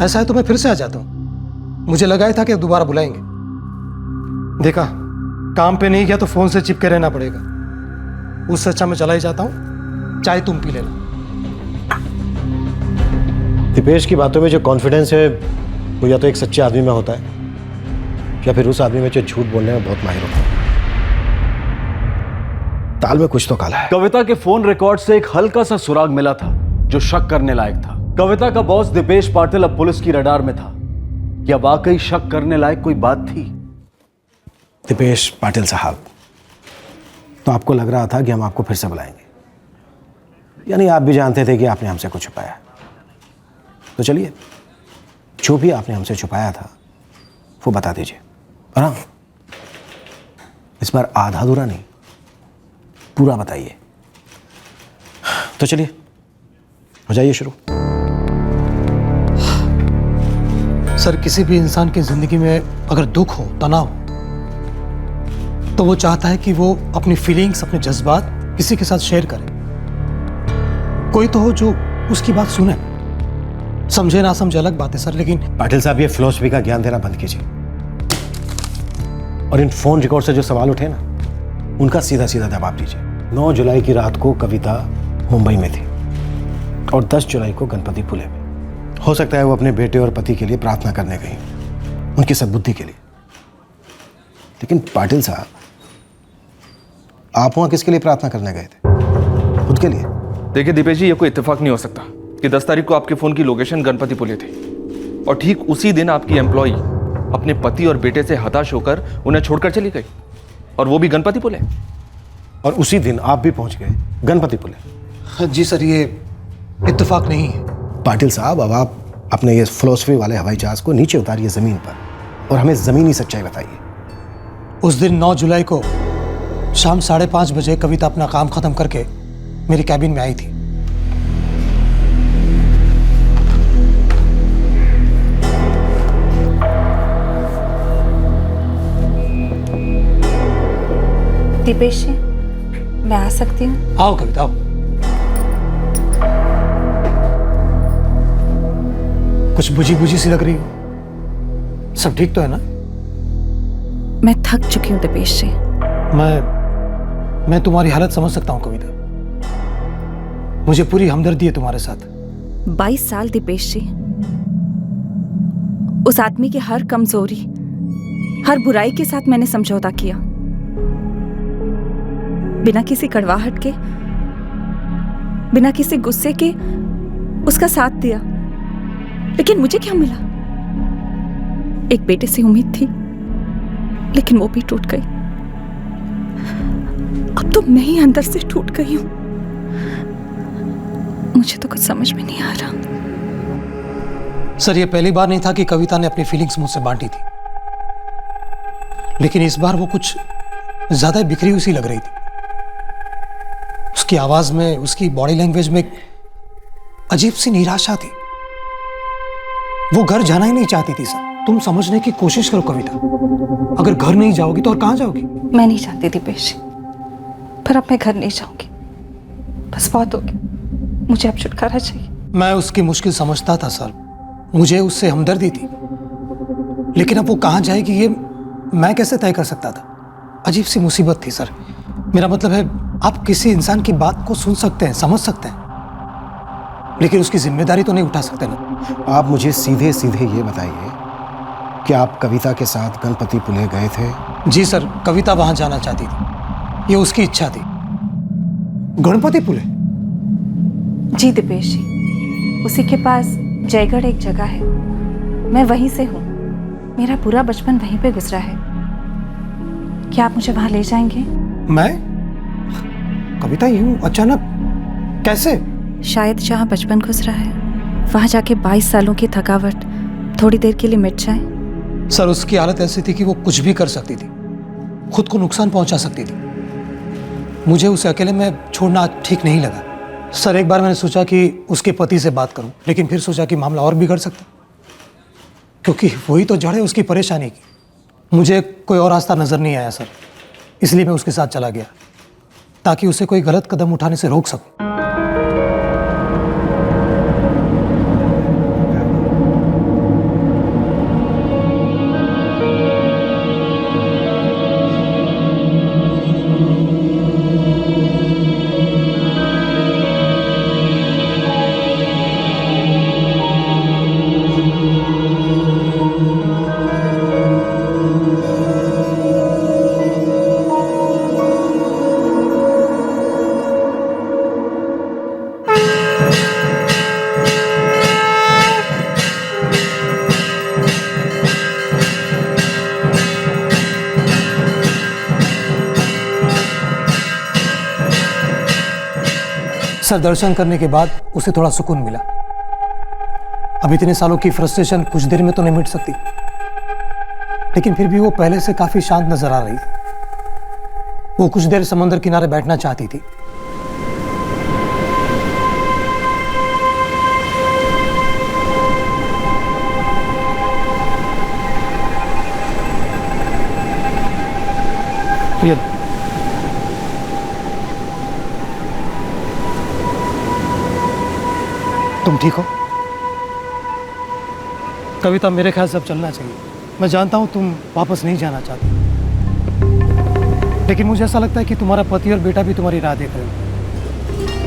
ऐसा है तो मैं फिर से आ जाता हूँ। मुझे लगा ही था कि दोबारा बुलाएंगे। देखा, काम पे नहीं गया तो फोन से चिपके रहना पड़ेगा। उससे अच्छा मैं चला ही जाता हूँ, चाय तुम पी लेना। दीपेश की बातों में जो कॉन्फिडेंस है वो या तो एक सच्चे आदमी में होता है या फिर उस आदमी में जो झूठ बोलने में बहुत माहिर होता है। ताल में कुछ तो काला है। कविता के फोन रिकॉर्ड से एक हल्का सा सुराग मिला था जो शक करने लायक था। कविता का बॉस दीपेश पाटिल अब पुलिस की रडार में था। क्या वाकई शक करने लायक कोई बात थी? दीपेश पाटिल साहब, तो आपको लग रहा था कि हम आपको फिर से बुलाएंगे, यानी आप भी जानते थे कि आपने हमसे कुछ छुपाया। तो चलिए, जो भी आपने हमसे छुपाया था वो बता दीजिए। और हाँ, इस बार आधा अधूरा नहीं, पूरा बताइए। तो चलिए, हो जाइए शुरू। सर, किसी भी इंसान की जिंदगी में अगर दुख हो, तनाव हो, तो वो चाहता है कि वो अपनी फीलिंग्स, अपने जज्बात किसी के साथ शेयर करे। कोई तो हो जो उसकी बात सुने। समझे ना समझे अलग बात है सर, लेकिन पाटिल साहब, ये फिलॉसफी का ज्ञान देना बंद कीजिए और इन फोन रिकॉर्ड से जो सवाल उठे ना, उनका सीधा सीधा जवाब दीजिए। 9 जुलाई की रात को कविता मुंबई में थी और 10 जुलाई को गणपति पुले में। हो सकता है वो अपने बेटे और पति के लिए प्रार्थना करने गई, उनकी सद्बुद्धि के लिए। लेकिन पाटिल साहब, आप वहां किसके लिए प्रार्थना करने गए थे? खुद के लिए? देखिए दीपेश जी, ये कोई इत्तेफाक नहीं हो सकता कि 10 तारीख को आपके फोन की लोकेशन गणपति पुले थी और ठीक उसी दिन आपकी एम्प्लॉई अपने पति और बेटे से हताश होकर उन्हें छोड़कर चली गई, और वो भी गणपति पुले। और उसी दिन आप भी पहुंच गए गणपति पुले। जी सर, ये इत्तेफाक नहीं है। पाटिल साहब, अब आप अपने ये फिलोसफी वाले हवाई जहाज को नीचे उतारिए ज़मीन पर और हमें ज़मीनी सच्चाई बताइए। उस दिन 9 जुलाई को शाम 5:30 बजे कविता अपना काम खत्म करके मेरी कैबिन में आई थी। दीपेश जी, मैं आ सकती हूँ? आओ कविता, आओ। कुछ बुझी बुझी सी लग रही हो। सब ठीक तो है ना? मैं थक चुकी हूँ दीपेश जी। मैं तुम्हारी हालत समझ सकता हूँ कविता। मुझे पूरी हमदर्दी है तुम्हारे साथ। 22 साल दीपेश जी, उस आदमी की हर कमजोरी, हर बुराई के साथ मैंने समझौता किया, बिना किसी कड़वाहट के, बिना किसी गुस्से के उसका साथ दिया। लेकिन मुझे क्या मिला? एक बेटे से उम्मीद थी, लेकिन वो भी टूट गई। अब तो मैं ही अंदर से टूट गई हूं। मुझे तो कुछ समझ में नहीं आ रहा। सर, ये पहली बार नहीं था कि कविता ने अपनी फीलिंग्स मुझसे बांटी थी, लेकिन इस बार वो कुछ ज्यादा बिखरी हुई सी लग रही थी। उसकी आवाज में, उसकी बॉडी लैंग्वेज में एक अजीब सी निराशा थी। वो घर जाना ही नहीं चाहती थी। सर, तुम समझने की कोशिश करो कविता। अगर घर नहीं जाओगी तो और कहां जाओगी? मैं नहीं चाहती दीपेश, पर अब मैं घर नहीं जाऊंगी। बस बहुत हो गया, मुझे अब छुटकारा चाहिए। मैं उसकी मुश्किल समझता था सर, मुझे उससे हमदर्दी थी, लेकिन अब वो कहां जाएगी ये मैं कैसे तय कर सकता था? अजीब सी मुसीबत थी सर। मेरा मतलब है, आप किसी इंसान की बात को सुन सकते हैं, समझ सकते हैं, लेकिन उसकी जिम्मेदारी तो नहीं उठा सकते ना। आप मुझे सीधे सीधे ये बताइए कि आप कविता के साथ गणपति पुले गए थे? जी सर, कविता वहां जाना चाहती थी, ये उसकी इच्छा थी। गणपति पुले? जी दीपेश जी, उसी के पास जयगढ़ एक जगह है, मैं वहीं से हूँ। मेरा पूरा बचपन वहीं पे गुजरा है। क्या आप मुझे वहां ले जाएंगे? मैं? कविता यूं अचानक कैसे? शायद जहाँ बचपन गुजरा है वहां जाके 22 सालों की थकावट थोड़ी देर के लिए मिट जाए। सर, उसकी हालत ऐसी थी कि वो कुछ भी कर सकती थी, खुद को नुकसान पहुंचा सकती थी। मुझे उसे अकेले में छोड़ना ठीक नहीं लगा। सर, एक बार मैंने सोचा कि उसके पति से बात करूं, लेकिन फिर सोचा कि मामला और बिगड़ सकता, क्योंकि वही तो जड़ है उसकी परेशानी की। मुझे कोई और रास्ता नजर नहीं आया सर, इसलिए मैं उसके साथ चला गया ताकि उसे कोई गलत कदम उठाने से रोक सकूं। सर, दर्शन करने के बाद उसे थोड़ा सुकून मिला। अब इतने सालों की फ्रस्ट्रेशन कुछ देर में तो नहीं मिट सकती, लेकिन फिर भी वो पहले से काफी शांत नजर आ रही थी। वो कुछ देर समंदर किनारे बैठना चाहती थी। ये तुम ठीक हो? कविता, मेरे ख्याल से अब चलना चाहिए। मैं जानता हूं तुम वापस नहीं जाना चाहती, लेकिन मुझे ऐसा लगता है कि तुम्हारा पति और बेटा भी तुम्हारी राह देख रहे हो,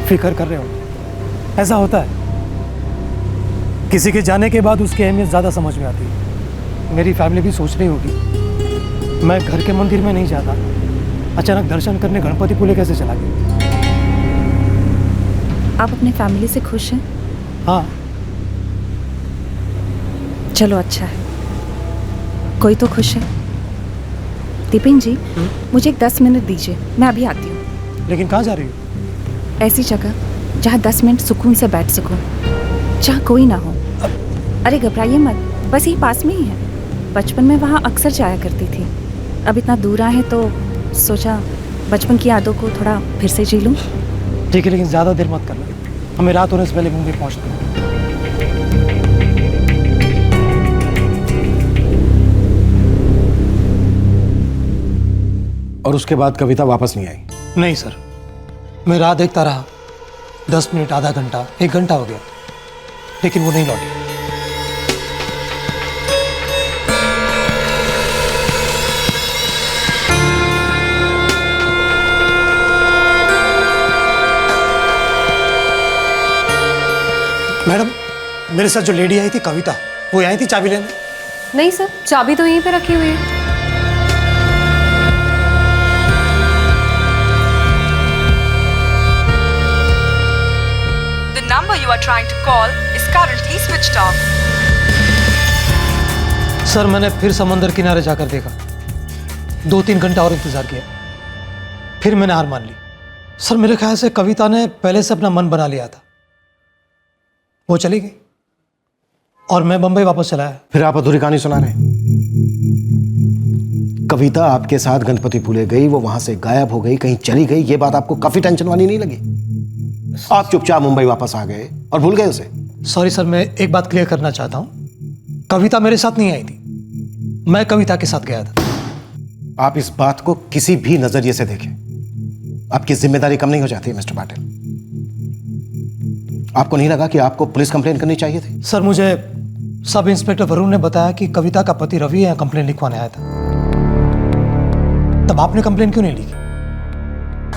फिक्र कर रहे हो। ऐसा होता है, किसी के जाने के बाद उसकी अहमियत ज़्यादा समझ में आती है। मेरी फैमिली भी सोच रही होगी, मैं घर के मंदिर में नहीं जाता, अचानक दर्शन करने गणपति पुले कैसे चला गया। आप अपने फैमिली से खुश हैं? हाँ। चलो अच्छा है, कोई तो खुश है। दीपेन जी, मुझे एक 10 मिनट दीजिए, मैं अभी आती हूँ। लेकिन कहाँ जा रही हो? ऐसी जगह जहाँ 10 मिनट सुकून से बैठ सकूँ, जहाँ कोई ना हो। अरे घबराइए मत, बस यही पास में ही है। बचपन में वहाँ अक्सर जाया करती थी। अब इतना दूर आए हैं तो सोचा बचपन की यादों को थोड़ा फिर से जी लूँ। ठीक है, लेकिन ज़्यादा देर मत करना, हमें रात होने से पहले मुंबई पहुँचना है। और उसके बाद कविता वापस नहीं आई? नहीं सर, मैं राह देखता रहा, 10 मिनट, आधा घंटा, 1 घंटा हो गया, लेकिन वो नहीं लौटी। मैडम, मेरे साथ जो लेडी आई थी कविता, वो आई थी चाबी लेने? नहीं सर, चाबी तो यहीं पे रखी हुई है। The number you are trying to call is currently switched off. Sir, मैंने फिर समंदर किनारे जाकर देखा, 2-3 घंटा और इंतजार किया, फिर मैंने हार मान ली। सर, मेरे ख्याल से कविता ने पहले से अपना मन बना लिया था, वो चली गई और मैं बंबई वापस चला आया। फिर आप अधूरी कहानी सुना रहे हैं। कविता आपके साथ गणपतिपुले गई, वो वहां से गायब हो गई, कहीं चली गई, ये बात आपको काफी टेंशन वाली नहीं लगी? आप चुपचाप मुंबई वापस आ गए और भूल गए उसे। सॉरी सर, मैं एक बात क्लियर करना चाहता हूं, कविता मेरे साथ नहीं आई थी, मैं कविता के साथ गया था। आप इस बात को किसी भी नजरिए से देखें, आपकी जिम्मेदारी कम नहीं हो जाती है मिस्टर पाटिल। आपको नहीं लगा कि आपको पुलिस कंप्लेन करनी चाहिए थी? सर, मुझे सब इंस्पेक्टर वरुण ने बताया कि कविता का पति रवि यहाँ कंप्लेन लिखवाने आया था। तब आपने कंप्लेन क्यों नहीं लिखी?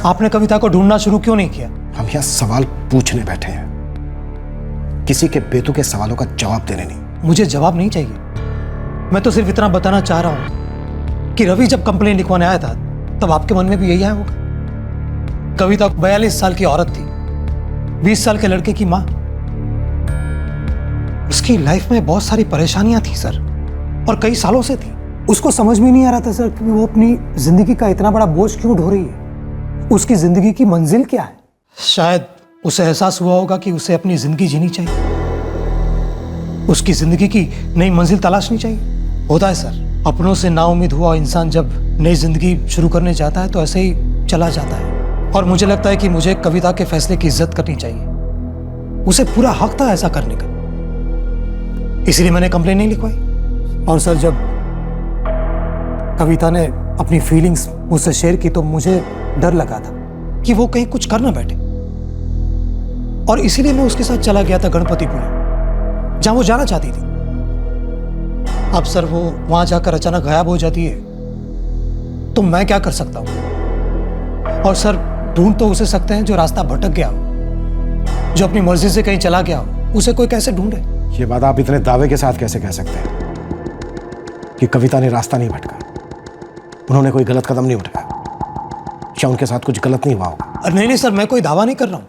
आपने कविता को ढूंढना शुरू क्यों नहीं किया? हम यहाँ सवाल पूछने बैठे हैं, किसी के बेतुके सवालों का जवाब देने नहीं। मुझे जवाब नहीं चाहिए, मैं तो सिर्फ इतना बताना चाह रहा हूं कि रवि जब कंप्लेन लिखवाने आया था तब आपके मन में भी यही आया होगा। कविता 42 साल की औरत थी, 20 साल के लड़के की मां। उसकी लाइफ में बहुत सारी परेशानियां थी सर, और कई सालों से थी। उसको समझ में नहीं आ रहा था सर कि वो अपनी जिंदगी का इतना बड़ा बोझ क्यों ढो रही है। उसकी जिंदगी की मंजिल क्या है? शायद उसे एहसास हुआ होगा कि उसे अपनी जिंदगी जीनी चाहिए, उसकी जिंदगी की नई मंजिल तलाशनी चाहिए। होता है सर, अपनों से नाउम्मीद हुआ इंसान जब नई जिंदगी शुरू करने जाता है तो ऐसे ही चला जाता है। और मुझे लगता है कि मुझे कविता के फैसले की इज्जत करनी चाहिए, उसे पूरा हक था ऐसा करने का, इसलिए मैंने कंप्लेन नहीं लिखवाई। और सर, जब कविता ने अपनी फीलिंग्स मुझसे शेयर की तो मुझे डर लगा था कि वो कहीं कुछ कर ना बैठे, और इसीलिए मैं उसके साथ चला गया था गणपतिपुले, जहां वो जाना चाहती थी। अब सर, वो वहां जाकर अचानक गायब हो जाती है तो मैं क्या कर सकता हूं? और सर, ढूंढ तो उसे सकते हैं जो रास्ता भटक गया हो, जो अपनी मर्जी से कहीं चला गया हो, उसे कोई कैसे ढूंढे? ये बात आप इतने दावे के साथ कैसे कह सकते हैं कि कविता ने रास्ता नहीं भटका, उन्होंने कोई गलत कदम नहीं उठाया, या उनके साथ कुछ गलत नहीं हुआ होगा? नहीं नहीं सर, मैं कोई दावा नहीं कर रहा हूं।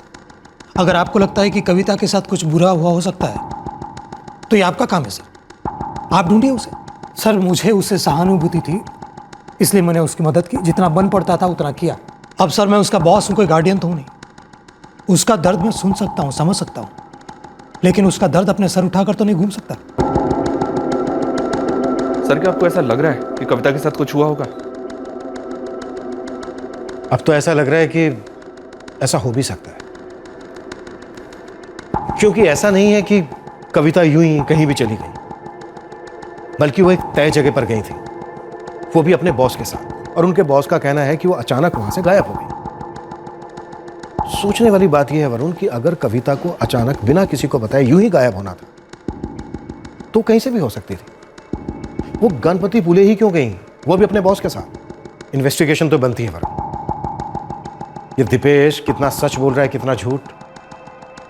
अगर आपको लगता है कि कविता के साथ कुछ बुरा हुआ हो सकता है तो ये आपका काम है सर, आप ढूंढिए उसे। सर, मुझे उससे सहानुभूति थी, इसलिए मैंने उसकी मदद की, जितना बन पड़ता था उतना किया। अब सर, मैं उसका बॉस हूं, कोई गार्डियन तो हूं नहीं। उसका दर्द मैं सुन सकता हूं, समझ सकता हूं, लेकिन उसका दर्द अपने सर उठाकर तो नहीं घूम सकता। सर, क्या आपको ऐसा लग रहा है कि कविता के साथ कुछ हुआ होगा? अब तो ऐसा लग रहा है कि ऐसा हो भी सकता है, क्योंकि ऐसा नहीं है कि कविता यूं ही कहीं भी चली गई, बल्कि वो एक तय जगह पर गई थी, वो भी अपने बॉस के साथ। और उनके बॉस का कहना है कि वो अचानक वहां से गायब हो गई। सोचने वाली बात यह है वरुण कि अगर कविता को अचानक बिना किसी को बताए यूं ही गायब होना था तो कहीं से भी हो सकती थी। वो गणपतिपुले ही क्यों गई, वो भी अपने बॉस के साथ? इन्वेस्टिगेशन तो बनती है वरुण। ये दीपेश कितना सच बोल रहा है, कितना झूठ,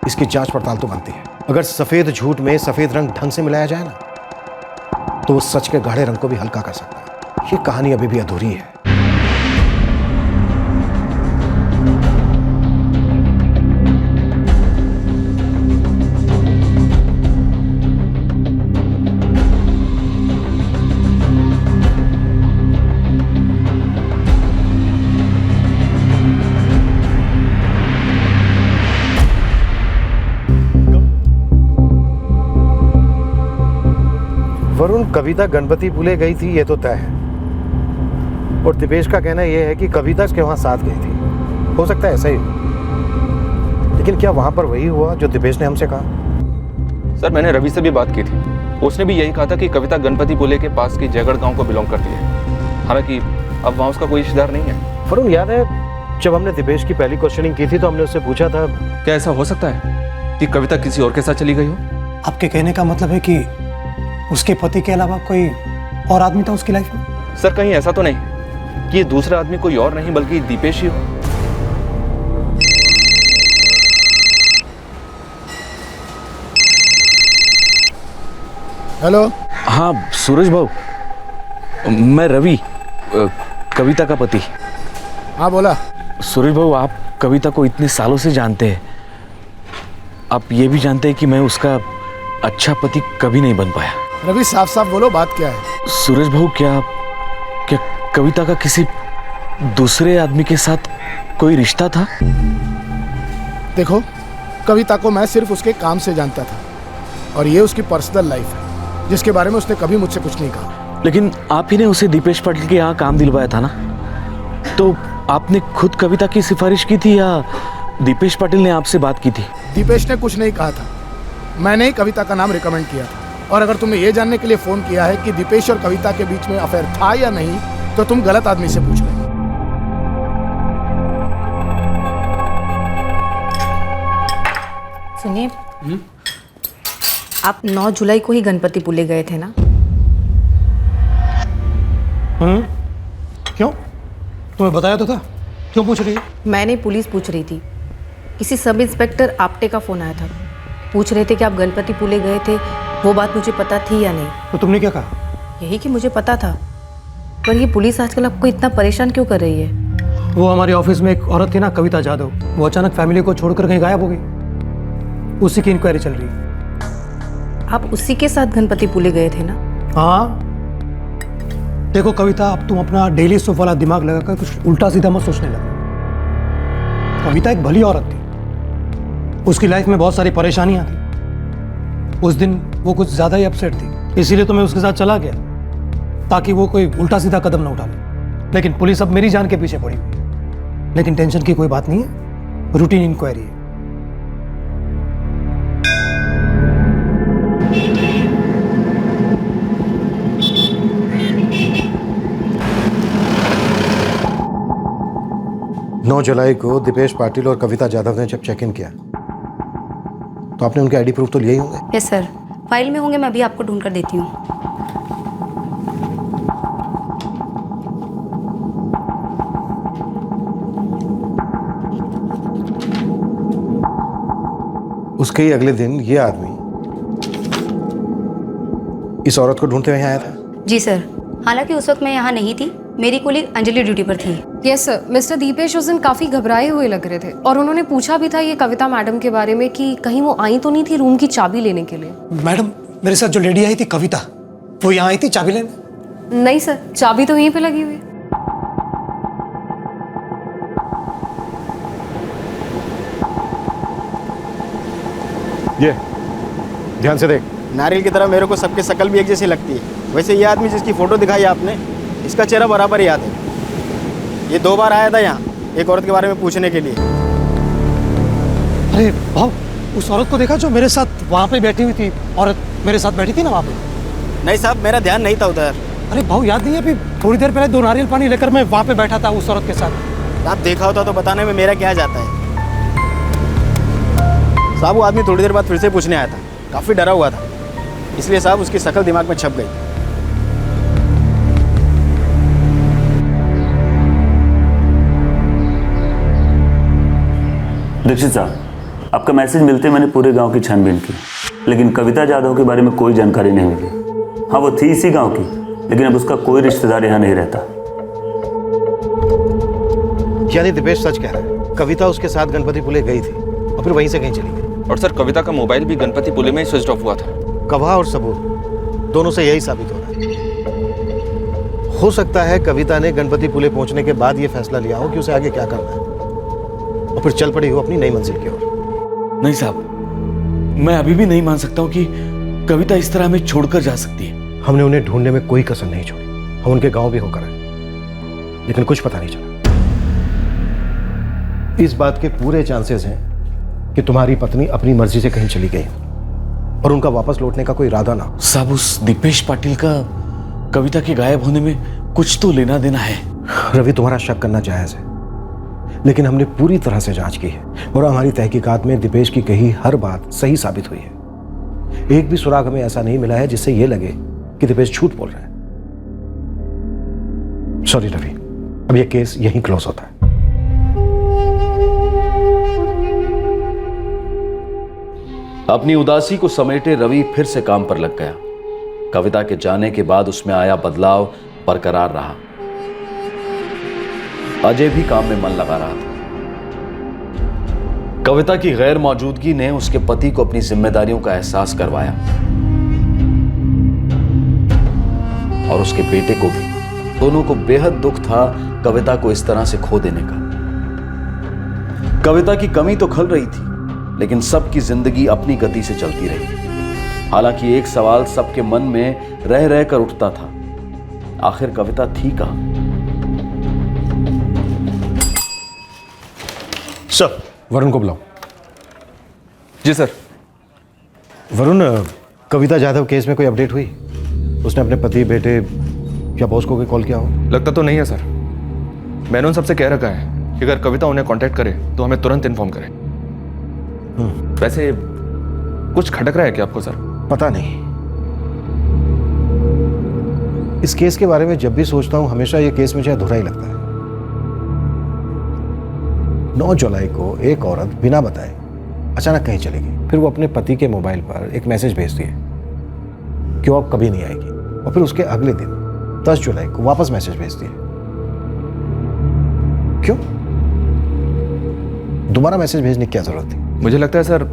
इसकी जांच पड़ताल तो बनती है। अगर सफेद झूठ में सफेद रंग ढंग से मिलाया जाए ना तो वो सच के गाढ़े रंग को भी हल्का कर सकता है। ये कहानी अभी भी अधूरी है। वरुण, कविता गणपति पुले गई थी ये तो तय है, और दिपेश का कहना यह है कि कविता उसके वहां साथ गई थी। हो सकता है ऐसा ही हो, लेकिन क्या वहां पर वही हुआ जो दिपेश ने हमसे कहा? सर मैंने रवि से भी बात की थी, उसने भी यही कहा था कि कविता गणपति पुले के पास की जयगढ़ गांव को बिलोंग करती है। हालांकि अब वहाँ उसका कोई रिश्तेदार नहीं है। वरुण, याद है जब हमने दिपेश की पहली क्वेश्चनिंग की थी तो हमने उससे पूछा था, क्या ऐसा हो सकता है कि कविता किसी और के साथ चली गई हो? आपके कहने का मतलब है कि उसके पति के अलावा कोई और आदमी था उसकी लाइफ में? सर कहीं ऐसा तो नहीं कि ये दूसरा आदमी कोई और नहीं बल्कि दीपेश ही हो? हेलो। हाँ सूरज भाऊ, मैं रवि, कविता का पति। हाँ बोला। सूरज भाऊ, आप कविता को इतने सालों से जानते हैं, आप ये भी जानते हैं कि मैं उसका अच्छा पति कभी नहीं बन पाया। रवि साफ साफ बोलो, बात क्या है? सूरज भाऊ, क्या क्या कविता का किसी दूसरे आदमी के साथ कोई रिश्ता था? देखो, कविता को मैं सिर्फ उसके काम से जानता था, और ये उसकी पर्सनल लाइफ है जिसके बारे में उसने कभी मुझसे कुछ नहीं कहा। लेकिन आप ही ने उसे दीपेश पाटिल के यहाँ काम दिलवाया था ना, तो आपने खुद कविता की सिफारिश की थी या दीपेश पाटिल ने आपसे बात की थी? दीपेश ने कुछ नहीं कहा था, मैंने ही कविता का नाम रिकमेंड किया था। और अगर तुमने ये जानने के लिए फोन किया है कि दीपेश और कविता के बीच में अफेयर था या नहीं, तो तुम गलत आदमी से पूछ रहे हो। सुनिए, आप 9 जुलाई को ही गणपति पुले गए थे ना? क्यों? तुम्हें बताया तो था, क्यों पूछ रही है? मैंने पुलिस पूछ रही थी, किसी सब इंस्पेक्टर आपटे का फोन आया था, पूछ रहे थे कि आप गणपति पुले गए थे, वो बात मुझे पता थी या नहीं। तो तुमने क्या कहा? यही कि मुझे पता था, पर ये पुलिस आजकल आपको इतना परेशान क्यों कर रही है? वो हमारे ऑफिस में एक औरत थी ना, कविता जाधव, वो अचानक फैमिली को छोड़कर कहीं गायब हो गई, उसी की इंक्वायरी चल रही है। आप उसी के साथ गणपति पुले गए थे ना? हाँ देखो कविता, अब तुम अपना डेली सोफ वाला दिमाग लगाकर कुछ उल्टा सीधा मत सोचने लगे। कविता एक भली औरत थी, उसकी लाइफ में बहुत सारी परेशानियां थी। उस दिन वो कुछ ज़्यादा ही अपसेट थी, इसीलिए तो मैं उसके साथ चला गया ताकि वो कोई उल्टा सीधा कदम ना उठा ले। लेकिन पुलिस अब मेरी जान के पीछे पड़ी हुई है। लेकिन टेंशन की कोई बात नहीं है, रूटीन इंक्वायरी है। नौ जुलाई को दीपेश पाटिल और कविता जाधव ने जब चेक इन किया तो आपने उनके आईडी प्रूफ तो लिए ही होंगे? यस सर, फाइल में होंगे, मैं अभी आपको ढूंढ कर देती हूँ। उसके ही अगले दिन ये आदमी इस औरत को ढूंढते हुए यहाँ आया था? जी सर, हालांकि उस वक्त मैं यहाँ नहीं थी, मेरी कुलीग अंजलि ड्यूटी पर थी। यस सर, मिस्टर दीपेश उस दिन काफ़ी घबराए हुए लग रहे थे और उन्होंने पूछा भी था ये कविता मैडम के बारे में कि कहीं वो आई तो नहीं थी रूम की चाबी लेने के लिए। मैडम, मेरे साथ जो लेडी आई थी कविता, वो यहाँ आई थी चाबी लेने? नहीं सर, चाबी तो यहीं पे लगी हुई है। ये ध्यान से देख। नारियल की तरह मेरे को सबके शकल भी एक जैसी लगती है। वैसे ये आदमी जिसकी फोटो दिखाई आपने, इसका चेहरा बराबर याद है। ये 2 बार आया था यहाँ एक औरत के बारे में पूछने के लिए। अरे भाव, उस औरत को देखा जो मेरे साथ वहाँ पे बैठी हुई थी? औरत मेरे साथ बैठी थी ना वहाँ पे? नहीं साहब, मेरा ध्यान नहीं था उधर। अरे भाव, याद नहीं है? अभी थोड़ी देर पहले 2 नारियल पानी लेकर मैं वहाँ पे बैठा था उस औरत के साथ। आप देखा होता तो बताने में मेरा क्या जाता है साहब। वो आदमी थोड़ी देर बाद फिर से पूछने आया था, काफ़ी डरा हुआ था, इसलिए साहब उसकी शक्ल दिमाग में छप गई। दीक्षित साहब, आपका मैसेज मिलते मैंने पूरे गांव की छानबीन की, लेकिन कविता जाधव के बारे में कोई जानकारी नहीं मिली। हाँ, वो थी इसी गांव की, लेकिन अब उसका कोई रिश्तेदार यहाँ नहीं रहता। यानी दीपेश सच कह रहा है, कविता उसके साथ गणपति पुले गई थी और फिर वहीं से कहीं चली गई। और सर, कविता का मोबाइल भी गणपति पुले में ही स्विच ऑफ हुआ था। गवाह और सबूत दोनों से यही साबित हो रहा है। हो सकता है कविता ने गणपति पुले पहुंचने के बाद ये फैसला लिया हो कि उसे आगे क्या करना है, और फिर चल पड़ी हो अपनी नई मंजिल की ओर। नहीं साहब, मैं अभी भी नहीं मान सकता हूँ कि कविता इस तरह हमें छोड़कर जा सकती है। हमने उन्हें ढूंढने में कोई कसर नहीं छोड़ी। हम उनके गांव भी होकर आए, लेकिन कुछ पता नहीं चला। इस बात के पूरे चांसेस हैं कि तुम्हारी पत्नी अपनी मर्जी से कहीं चली गई और उनका वापस लौटने का कोई इरादा ना हो। साहब, उस दीपेश पाटिल का कविता के गायब होने में कुछ तो लेना देना है। रवि, तुम्हारा शक करना जायज है, लेकिन हमने पूरी तरह से जांच की है और हमारी तहकीकात में दीपेश की कही हर बात सही साबित हुई है। एक भी सुराग हमें ऐसा नहीं मिला है जिससे यह लगे कि दीपेश झूठ बोल रहा है। सॉरी रवि, अब यह केस यहीं क्लोज होता है। अपनी उदासी को समेटे रवि फिर से काम पर लग गया। कविता के जाने के बाद उसमें आया बदलाव बरकरार रहा। अजय भी काम में मन लगा रहा था। कविता की गैर मौजूदगी ने उसके पति को अपनी जिम्मेदारियों का एहसास करवाया और उसके बेटे को भी। दोनों को बेहद दुख था कविता को इस तरह से खो देने का। कविता की कमी तो खल रही थी, लेकिन सबकी जिंदगी अपनी गति से चलती रही। हालांकि एक सवाल सबके मन में रह रह कर उठता था, आखिर कविता थी कहां? सर, वरुण को बुलाओ। जी सर। वरुण, कविता जाधव केस में कोई अपडेट हुई? उसने अपने पति, बेटे या बॉस को कोई कॉल किया हो? लगता तो नहीं है सर। मैंने उन सबसे कह रखा है कि अगर कविता उन्हें कांटेक्ट करे तो हमें तुरंत इन्फॉर्म करे। वैसे कुछ खटक रहा है क्या आपको सर? पता नहीं। इस केस के बारे में जब भी सोचता हूं हमेशा ये केस मुझे अधूरा ही लगता है। 9 जुलाई को एक औरत बिना बताए अचानक कहीं चली गई। फिर वो अपने पति के मोबाइल पर एक मैसेज भेज दिए कि वो अब कभी नहीं आएगी, और फिर उसके अगले दिन 10 जुलाई को वापस मैसेज भेज दिए। क्यों? दोबारा मैसेज भेजने की क्या जरूरत थी? मुझे लगता है सर,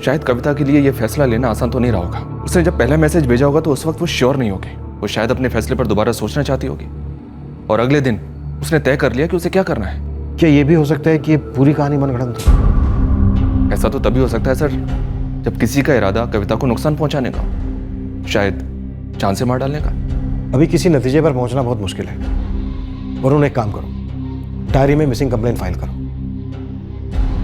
शायद कविता के लिए यह फैसला लेना आसान तो नहीं रहा होगा। उसने जब पहला मैसेज भेजा होगा तो उस वक्त वो श्योर नहीं होगी। वो शायद अपने फैसले पर दोबारा सोचना चाहती होगी, और अगले दिन उसने तय कर लिया कि उसे क्या करना है। क्या ये भी हो सकता है कि ये पूरी कहानी मनगढ़ंत हो? ऐसा तो तभी हो सकता है सर जब किसी का इरादा कविता को नुकसान पहुंचाने का, शायद जान से मार डालने का। अभी किसी नतीजे पर पहुंचना बहुत मुश्किल है। वरुण, एक काम करो, डायरी में मिसिंग कंप्लेंट फाइल करो।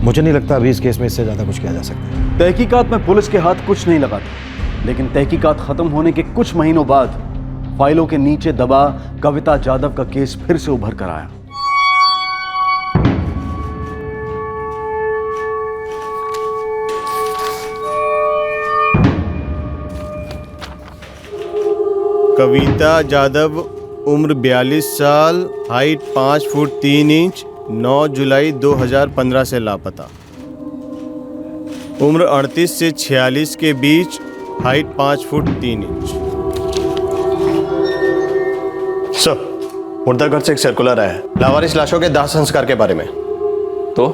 मुझे नहीं लगता अभी इस केस में इससे ज्यादा कुछ किया जा सकता है। तहकीकात में पुलिस के हाथ कुछ नहीं लगा था, लेकिन तहकीकात खत्म होने के कुछ महीनों बाद फाइलों के नीचे दबा कविता जाधव का केस फिर से उभर कर आया। कविता जाधव, उम्र 42 साल, हाइट 5 फुट 3 इंच, 9 जुलाई 2015 से लापता। उम्र 38 से 46 के बीच, हाइट 5 फुट 3 इंच। सर, मुर्दाघर से एक सर्कुलर आया है लावारिस लाशों के दाह संस्कार के बारे में। तो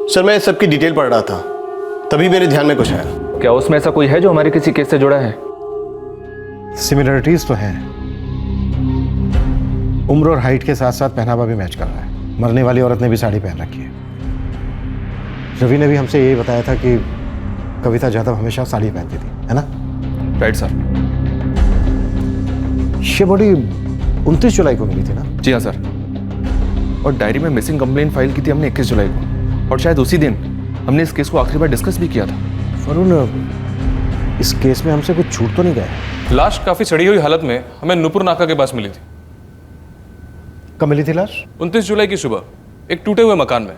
सर, मैं सबकी डिटेल पढ़ रहा था, तभी मेरे ध्यान में कुछ आया। क्या उसमें ऐसा कोई है जो हमारे किसी केस से जुड़ा है? सिमिलरिटीज तो हैं। उम्र और हाइट के साथ साथ पहनावा भी मैच कर रहा है। मरने वाली औरत ने भी साड़ी पहन रखी है। रवि ने भी हमसे यही बताया था कि कविता जाधव हमेशा साड़ी पहनती थी, है ना? Right sir. ये बॉडी 29 जुलाई को मिली थी ना? जी हाँ सर। और डायरी में मिसिंग कंप्लेंट फाइल की थी हमने 21 जुलाई को, और शायद उसी दिन हमने इस केस को आखिरी बार डिस्कस भी किया था। वरुण, इस केस में हमसे कुछ छूट तो नहीं गया? लाश काफी सड़ी हुई हालत में हमें नूपुर नाका के पास मिली थी। कब मिली थी लाश? 29 जुलाई की सुबह, एक टूटे हुए मकान में।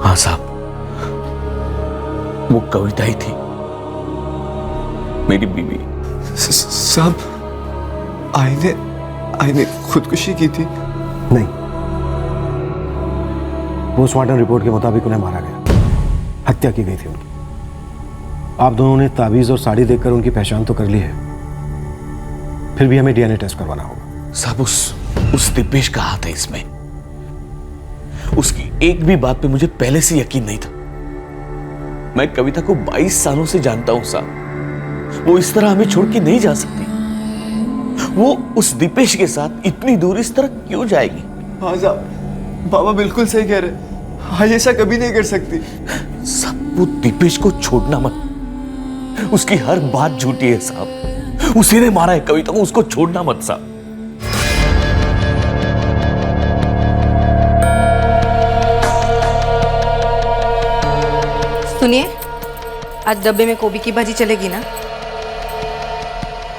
हाँ साहब, वो कविता ही थी, मेरी बीवी। साहब, आईने खुदकुशी की थी? नहीं, पोस्टमार्टम रिपोर्ट के मुताबिक उन्हें मारा गया, हत्या की गई थी उनकी। आप दोनों ने ताबीज और साड़ी देखकर उनकी पहचान तो कर ली है, फिर भी हमें डीएनए टेस्ट करवाना होगा। साहब उस दीपेश का हाथ है इसमें। उसकी एक भी बात पे मुझे पहले से यकीन नहीं था। मैं कविता को 22 सालों से जानता हूं साहब। वो इस तरह हमें छोड़ के नहीं जा सकती। वो उस दीपेश के साथ इतनी दूर इस तरह क्यों जाएगी? हाँ साहब, बाबा बिल्कुल सही कह रहे। हाँ, ऐसा कभी नहीं कर सकती। साहब वो दीपेश को छोड़ना मत। उसकी हर बात झूठी है साहब। उसी ने मारा है कविता को, उसको छोड़ना मत साहब। सुनिए, आज डब्बे में गोभी की भाजी चलेगी ना?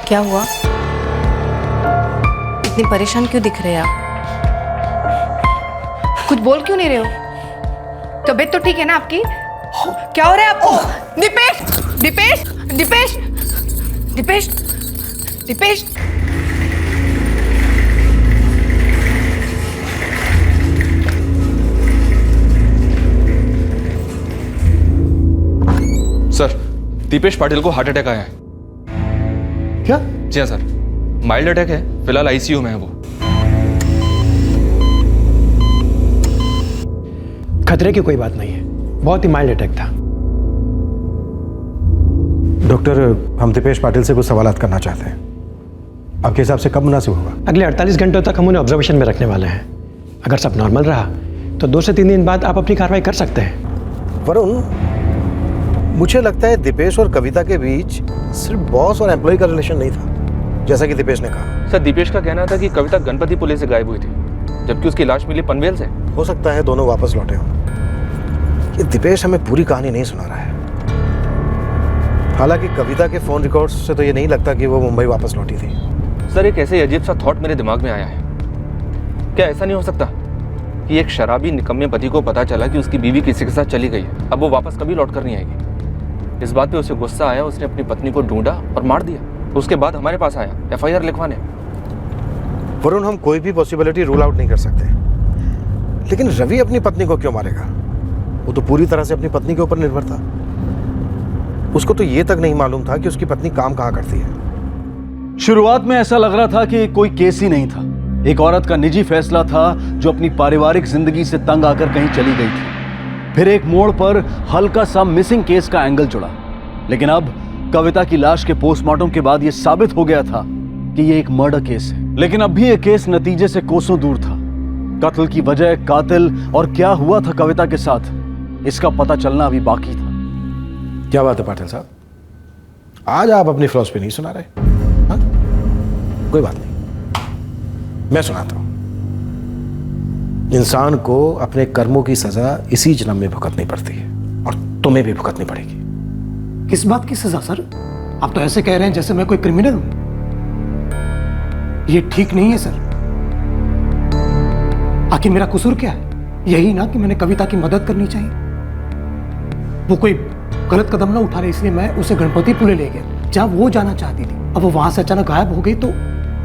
क्या हुआ? इतनी परेशान क्यों दिख रहे हैं आप? कुछ बोल क्यों नहीं रहे हो? तबीयत तो ठीक है ना आपकी? क्या हो रहा है आपको? दीपेश, दीपेश, दीपेश, दीपेश, दीपेश। सर, दीपेश पाटिल को हार्ट अटैक आया है। क्या? जी हाँ सर, माइल्ड अटैक है, फिलहाल आईसीयू में है वो। खतरे की कोई बात नहीं है, बहुत ही माइल्ड अटैक था। डॉक्टर, हम दीपेश पाटिल से कुछ सवालात करना चाहते हैं। आपके हिसाब से कब मुनासिब होगा? अगले 48 घंटों तक हम उन्हें ऑब्जर्वेशन में रखने वाले हैं। अगर सब नॉर्मल रहा तो 2 से 3 दिन बाद आप अपनी कार्रवाई कर सकते हैं। वरुण, मुझे लगता है दीपेश और कविता के बीच सिर्फ बॉस और एम्प्लॉय का रिलेशन नहीं था, जैसा कि दीपेश ने कहा। सर, दीपेश का कहना था कि कविता गणपति पुले से गायब हुई थी, जबकि उसकी लाश मिली पनवेल से। हो सकता है दोनों वापस लौटे हों। ये दीपेश हमें पूरी कहानी नहीं सुना रहा है। हालांकि कविता के फोन रिकॉर्ड्स से तो ये नहीं लगता कि वो मुंबई वापस लौटी थी। सर, एक ऐसे अजीब सा थॉट मेरे दिमाग में आया है। क्या ऐसा नहीं हो सकता कि एक शराबी निकम्मे पति को पता चला कि उसकी बीवी किसी के साथ चली गई है, अब वो वापस कभी लौट कर नहीं आएगी। इस बात पे उसे गुस्सा आया, उसने अपनी पत्नी को ढूंढा और मार दिया। उसके बाद हमारे पास आया FIR लिखवाने। वरुण, हम कोई भी पॉसिबिलिटी रूल आउट नहीं कर सकते, लेकिन रवि अपनी पत्नी को क्यों मारेगा? वो तो पूरी तरह से अपनी पत्नी के ऊपर निर्भर था। उसको तो ये तक नहीं मालूम था कि उसकी पत्नी काम कहाँ करती है। शुरुआत में ऐसा लग रहा था कि कोई केस ही नहीं था, एक औरत का निजी फैसला था जो अपनी पारिवारिक जिंदगी से तंग आकर कहीं चली गई थी। फिर एक मोड़ पर हल्का सा मिसिंग केस का एंगल जुड़ा, लेकिन अब कविता की लाश के पोस्टमार्टम के बाद यह साबित हो गया था कि यह एक मर्डर केस है। लेकिन अब भी यह केस नतीजे से कोसों दूर था। कत्ल की वजह, कातिल और क्या हुआ था कविता के साथ, इसका पता चलना अभी बाकी था। क्या बात है पाटिल साहब, आज आप अपनी फिलॉसफी नहीं सुना रहे? हाँ? कोई बात नहीं, मैं सुनाता हूं। इंसान को अपने कर्मों की सजा इसी जन्म में भुगतनी पड़ती है, और तुम्हें भी भुगतनी पड़ेगी। किस बात की सजा सर? आप तो ऐसे कह रहे हैं जैसे मैं कोई क्रिमिनल हूं। ये ठीक नहीं है सर। आखिर मेरा कसूर क्या है? यही ना कि मैंने कविता की मदद करनी चाहिए। वो कोई गलत कदम ना उठा रहे, इसलिए मैं उसे गणपति पुले ले गया जहां वो जाना चाहती थी। अब वो वहां से अचानक गायब हो गई तो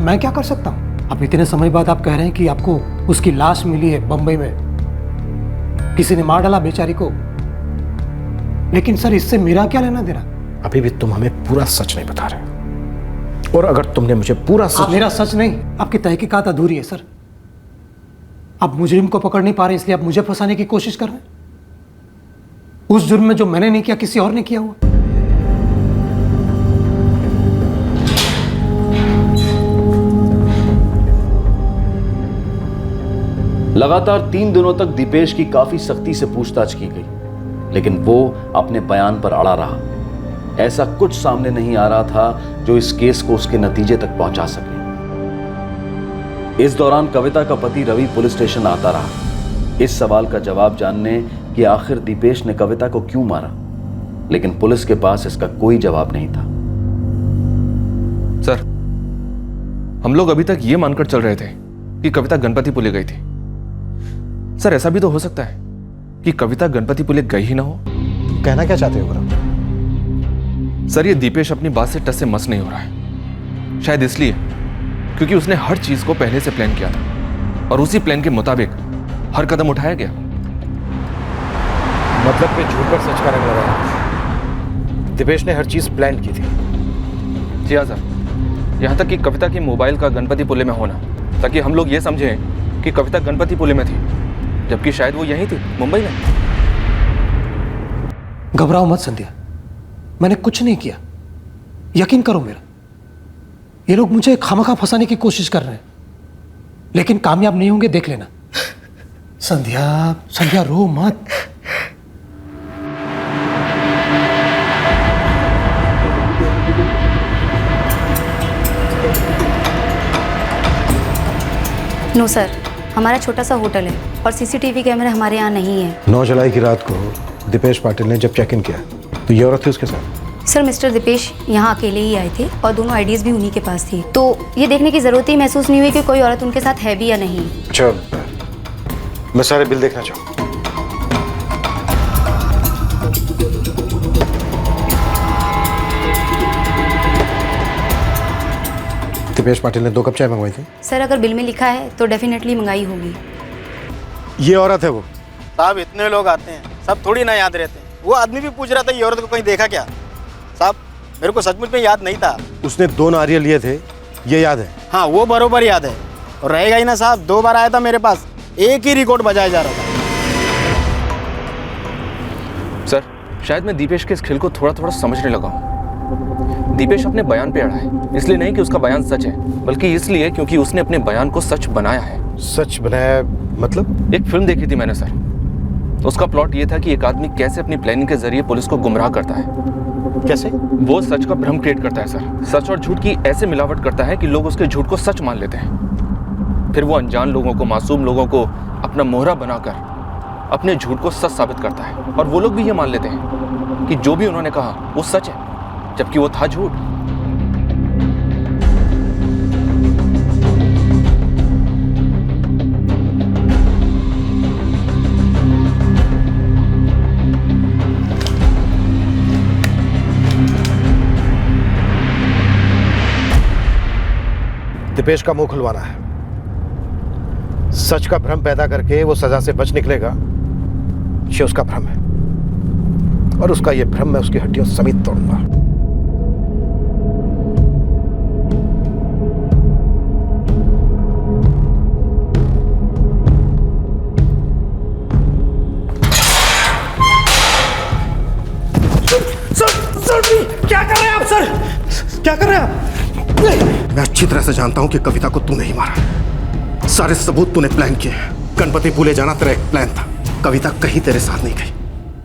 मैं क्या कर सकता हूं? अब इतने समय बाद आप कह रहे हैं कि आपको उसकी लाश मिली है बंबई में, किसी ने मार डाला बेचारी को। लेकिन सर, इससे मेरा क्या लेना देना? अभी भी तुम हमें पूरा सच नहीं बता रहे, और अगर तुमने मुझे पूरा सच... मेरा सच नहीं, आपकी तहकीकात अधूरी है सर। आप मुजरिम को पकड़ नहीं पा रहे, इसलिए आप मुझे फंसाने की कोशिश कर रहे हैं। उस जुर्म में जो मैंने नहीं किया किसी और ने किया हुआ। लगातार 3 दिनों तक दीपेश की काफी सख्ती से पूछताछ की गई, लेकिन वो अपने बयान पर अड़ा रहा। ऐसा कुछ सामने नहीं आ रहा था जो इस केस को उसके नतीजे तक पहुंचा सके। इस दौरान कविता का पति रवि पुलिस स्टेशन आता रहा, इस सवाल का जवाब जानने कि आखिर दीपेश ने कविता को क्यों मारा, लेकिन पुलिस के पास इसका कोई जवाब नहीं था। सर, हम लोग अभी तक ये मानकर चल रहे थे कि कविता गणपति पुले गई थी। सर, ऐसा भी तो हो सकता है कि कविता गणपति पुले गई ही ना हो। कहना क्या चाहते हो गुरु? सर, ये दीपेश अपनी बात से टस से मस नहीं हो रहा है। शायद इसलिए क्योंकि उसने हर चीज को पहले से प्लान किया था, और उसी प्लान के मुताबिक हर कदम उठाया गया। मतलब पे झूठ पर सच का रंग लगाया। दिपेश ने हर चीज प्लान की थी। जी हाँ सर, यहाँ तक कि कविता की मोबाइल का गणपतिपुले में होना, ताकि हम लोग ये समझें कि कविता गणपतिपुले में थी, जबकि शायद वो यहीं थी, मुंबई में। घबराओ मत संध्या, मैंने कुछ नहीं किया, यकीन करो मेरा। ये लोग मुझे खामखा फंसाने की कोशिश कर रहे हैं, लेकिन कामयाब नहीं होंगे, देख लेना। संध्या, संध्या रो मत। नो सर, हमारा छोटा सा होटल है और सीसीटीवी कैमरे हमारे यहाँ नहीं है। 9 जुलाई की रात को दिपेश पाटिल ने जब चेक इन किया तो ये औरत थी उसके साथ। सर, मिस्टर दिपेश यहाँ अकेले ही आए थे और दोनों आईडीज भी उन्हीं के पास थी, तो ये देखने की जरूरत ही महसूस नहीं हुई कि कोई औरत उनके साथ है भी या नहीं। अच्छा, मैं सारे बिल देखना चाहूँ। दिपेश पाटिल ने 2 कप चाय मंगवाई थी। सर, अगर बिल में लिखा है तो डेफिनेटली मंगाई होगी। ये औरत है वो? साहब, इतने लोग आते हैं, सब थोड़ी ना याद रहते हैं। वो आदमी भी पूछ रहा था ये औरत को कहीं देखा क्या। साहब, मेरे को सचमुच में याद नहीं था। उसने 2 नारियल लिए थे, ये याद है? हाँ, वो बरोबर याद है। और रहेगा ही ना साहब, 2 बार आया था मेरे पास, एक ही रिकॉर्ड बजाया जा रहा था। सर, शायद मैं दीपेश के इस खेल को थोड़ा थोड़ा समझने लगा हूँ। दीपेश अपने बयान पे अड़ा है, इसलिए नहीं कि उसका बयान सच है, बल्कि इसलिए क्योंकि उसने अपने बयान को सच बनाया है। सच बनाया मतलब? एक फिल्म देखी थी मैंने सर, उसका प्लॉट ये था कि एक आदमी कैसे अपनी प्लानिंग के जरिए पुलिस को गुमराह करता है। कैसे? वो सच का भ्रम क्रिएट करता है सर। सच और झूठ की ऐसे मिलावट करता है कि लोग उसके झूठ को सच मान लेते हैं। फिर वो अनजान लोगों को, मासूम लोगों को अपना मोहरा बनाकर अपने झूठ को सच साबित करता है, और वो लोग भी ये मान लेते हैं कि जो भी उन्होंने कहा वो सच है, जबकि वो था झूठ। दिपेश का मुंह खुलवाना है। सच का भ्रम पैदा करके वो सजा से बच निकलेगा, ये उसका भ्रम है, और उसका ये भ्रम मैं उसकी हड्डियों समेत तोड़ूंगा। क्या कर रहे हैं आप सर? क्या कर रहे हैं आप? मैं अच्छी तरह से जानता हूं कि कविता को तूने ही मारा। सारे सबूत तूने प्लान किए। गणपतिपुले जाना तेरा एक प्लान था। कविता कहीं तेरे साथ नहीं गई।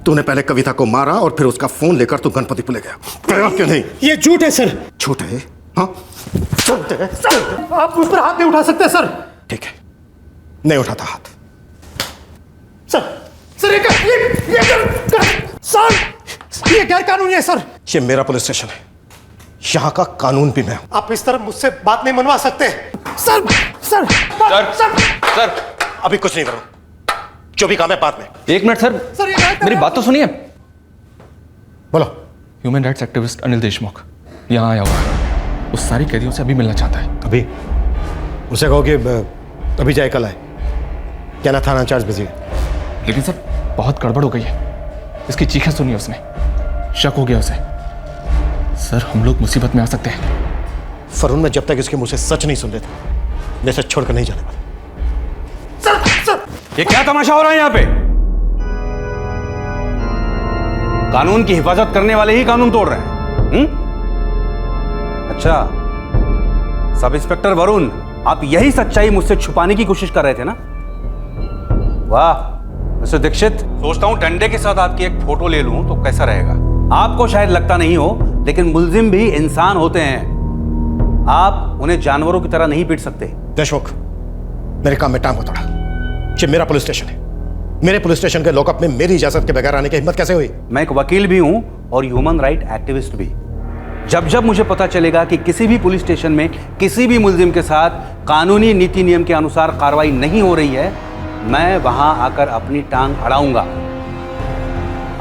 तूने पहले कविता को मारा और फिर उसका फोन लेकर तू गणपतिपुले गया। गया क्यों नहीं? ये झूठ है सर। झूठ है? हाँ, झूठ है। सर, आप मुझ पर हाथ नहीं उठा सकते सर। ठीक है, नहीं उठाता हाथ। सर ये गैर कानूनी है सर। ये मेरा पुलिस स्टेशन है, यहाँ का कानून भी मैं हूं। आप इस तरह मुझसे बात नहीं मनवा सकते। सर सर सर अभी कुछ नहीं करो, जो भी काम है बाद में। 1 मिनट सर, मेरी बात तो सुनिए। बोलो। Human rights activist Anil Deshmukh यहाँ आया हुआ है, उस सारी कैदियों से अभी मिलना चाहता है। अभी? उसे कहो कि अभी जाए, कल आए। क्या ना थाना इंचार्ज बिजी है। लेकिन सर बहुत गड़बड़ हो गई है, इसकी चीखें सुनी उसने, शक हो गया उसे। सर हम लोग मुसीबत में आ सकते हैं। फरून, मैं जब तक इसके मुंह से सच नहीं सुन लेता मैं इसे छोड़कर नहीं जाने वाला। ये क्या तमाशा हो रहा है यहाँ पे? कानून की हिफाजत करने वाले ही कानून तोड़ रहे हैं। अच्छा, सब इंस्पेक्टर वरुण, आप यही सच्चाई मुझसे छुपाने की कोशिश कर रहे थे ना? वाह मिस्टर दीक्षित, सोचता हूं डंडे के साथ आपकी एक फोटो ले लूं तो कैसा रहेगा। आपको शायद लगता नहीं हो, लेकिन मुल्जिम भी इंसान होते हैं। आप उन्हें जानवरों की तरह नहीं पीट सकते। देशमुख, मेरे काम में टांग को तोड़ा। ये मेरा पुलिस स्टेशन है। मेरे पुलिस स्टेशन के लॉकअप में मेरी इजाजत के बगैर आने की हिम्मत कैसे हुई? मैं एक वकील भी हूं और ह्यूमन राइट एक्टिविस्ट भी। जब जब मुझे पता चलेगा कि किसी भी पुलिस स्टेशन में किसी भी मुल्जिम के साथ कानूनी नीति नियम के अनुसार कार्रवाई नहीं हो रही है, मैं वहां आकर अपनी टांग अड़ाऊंगा।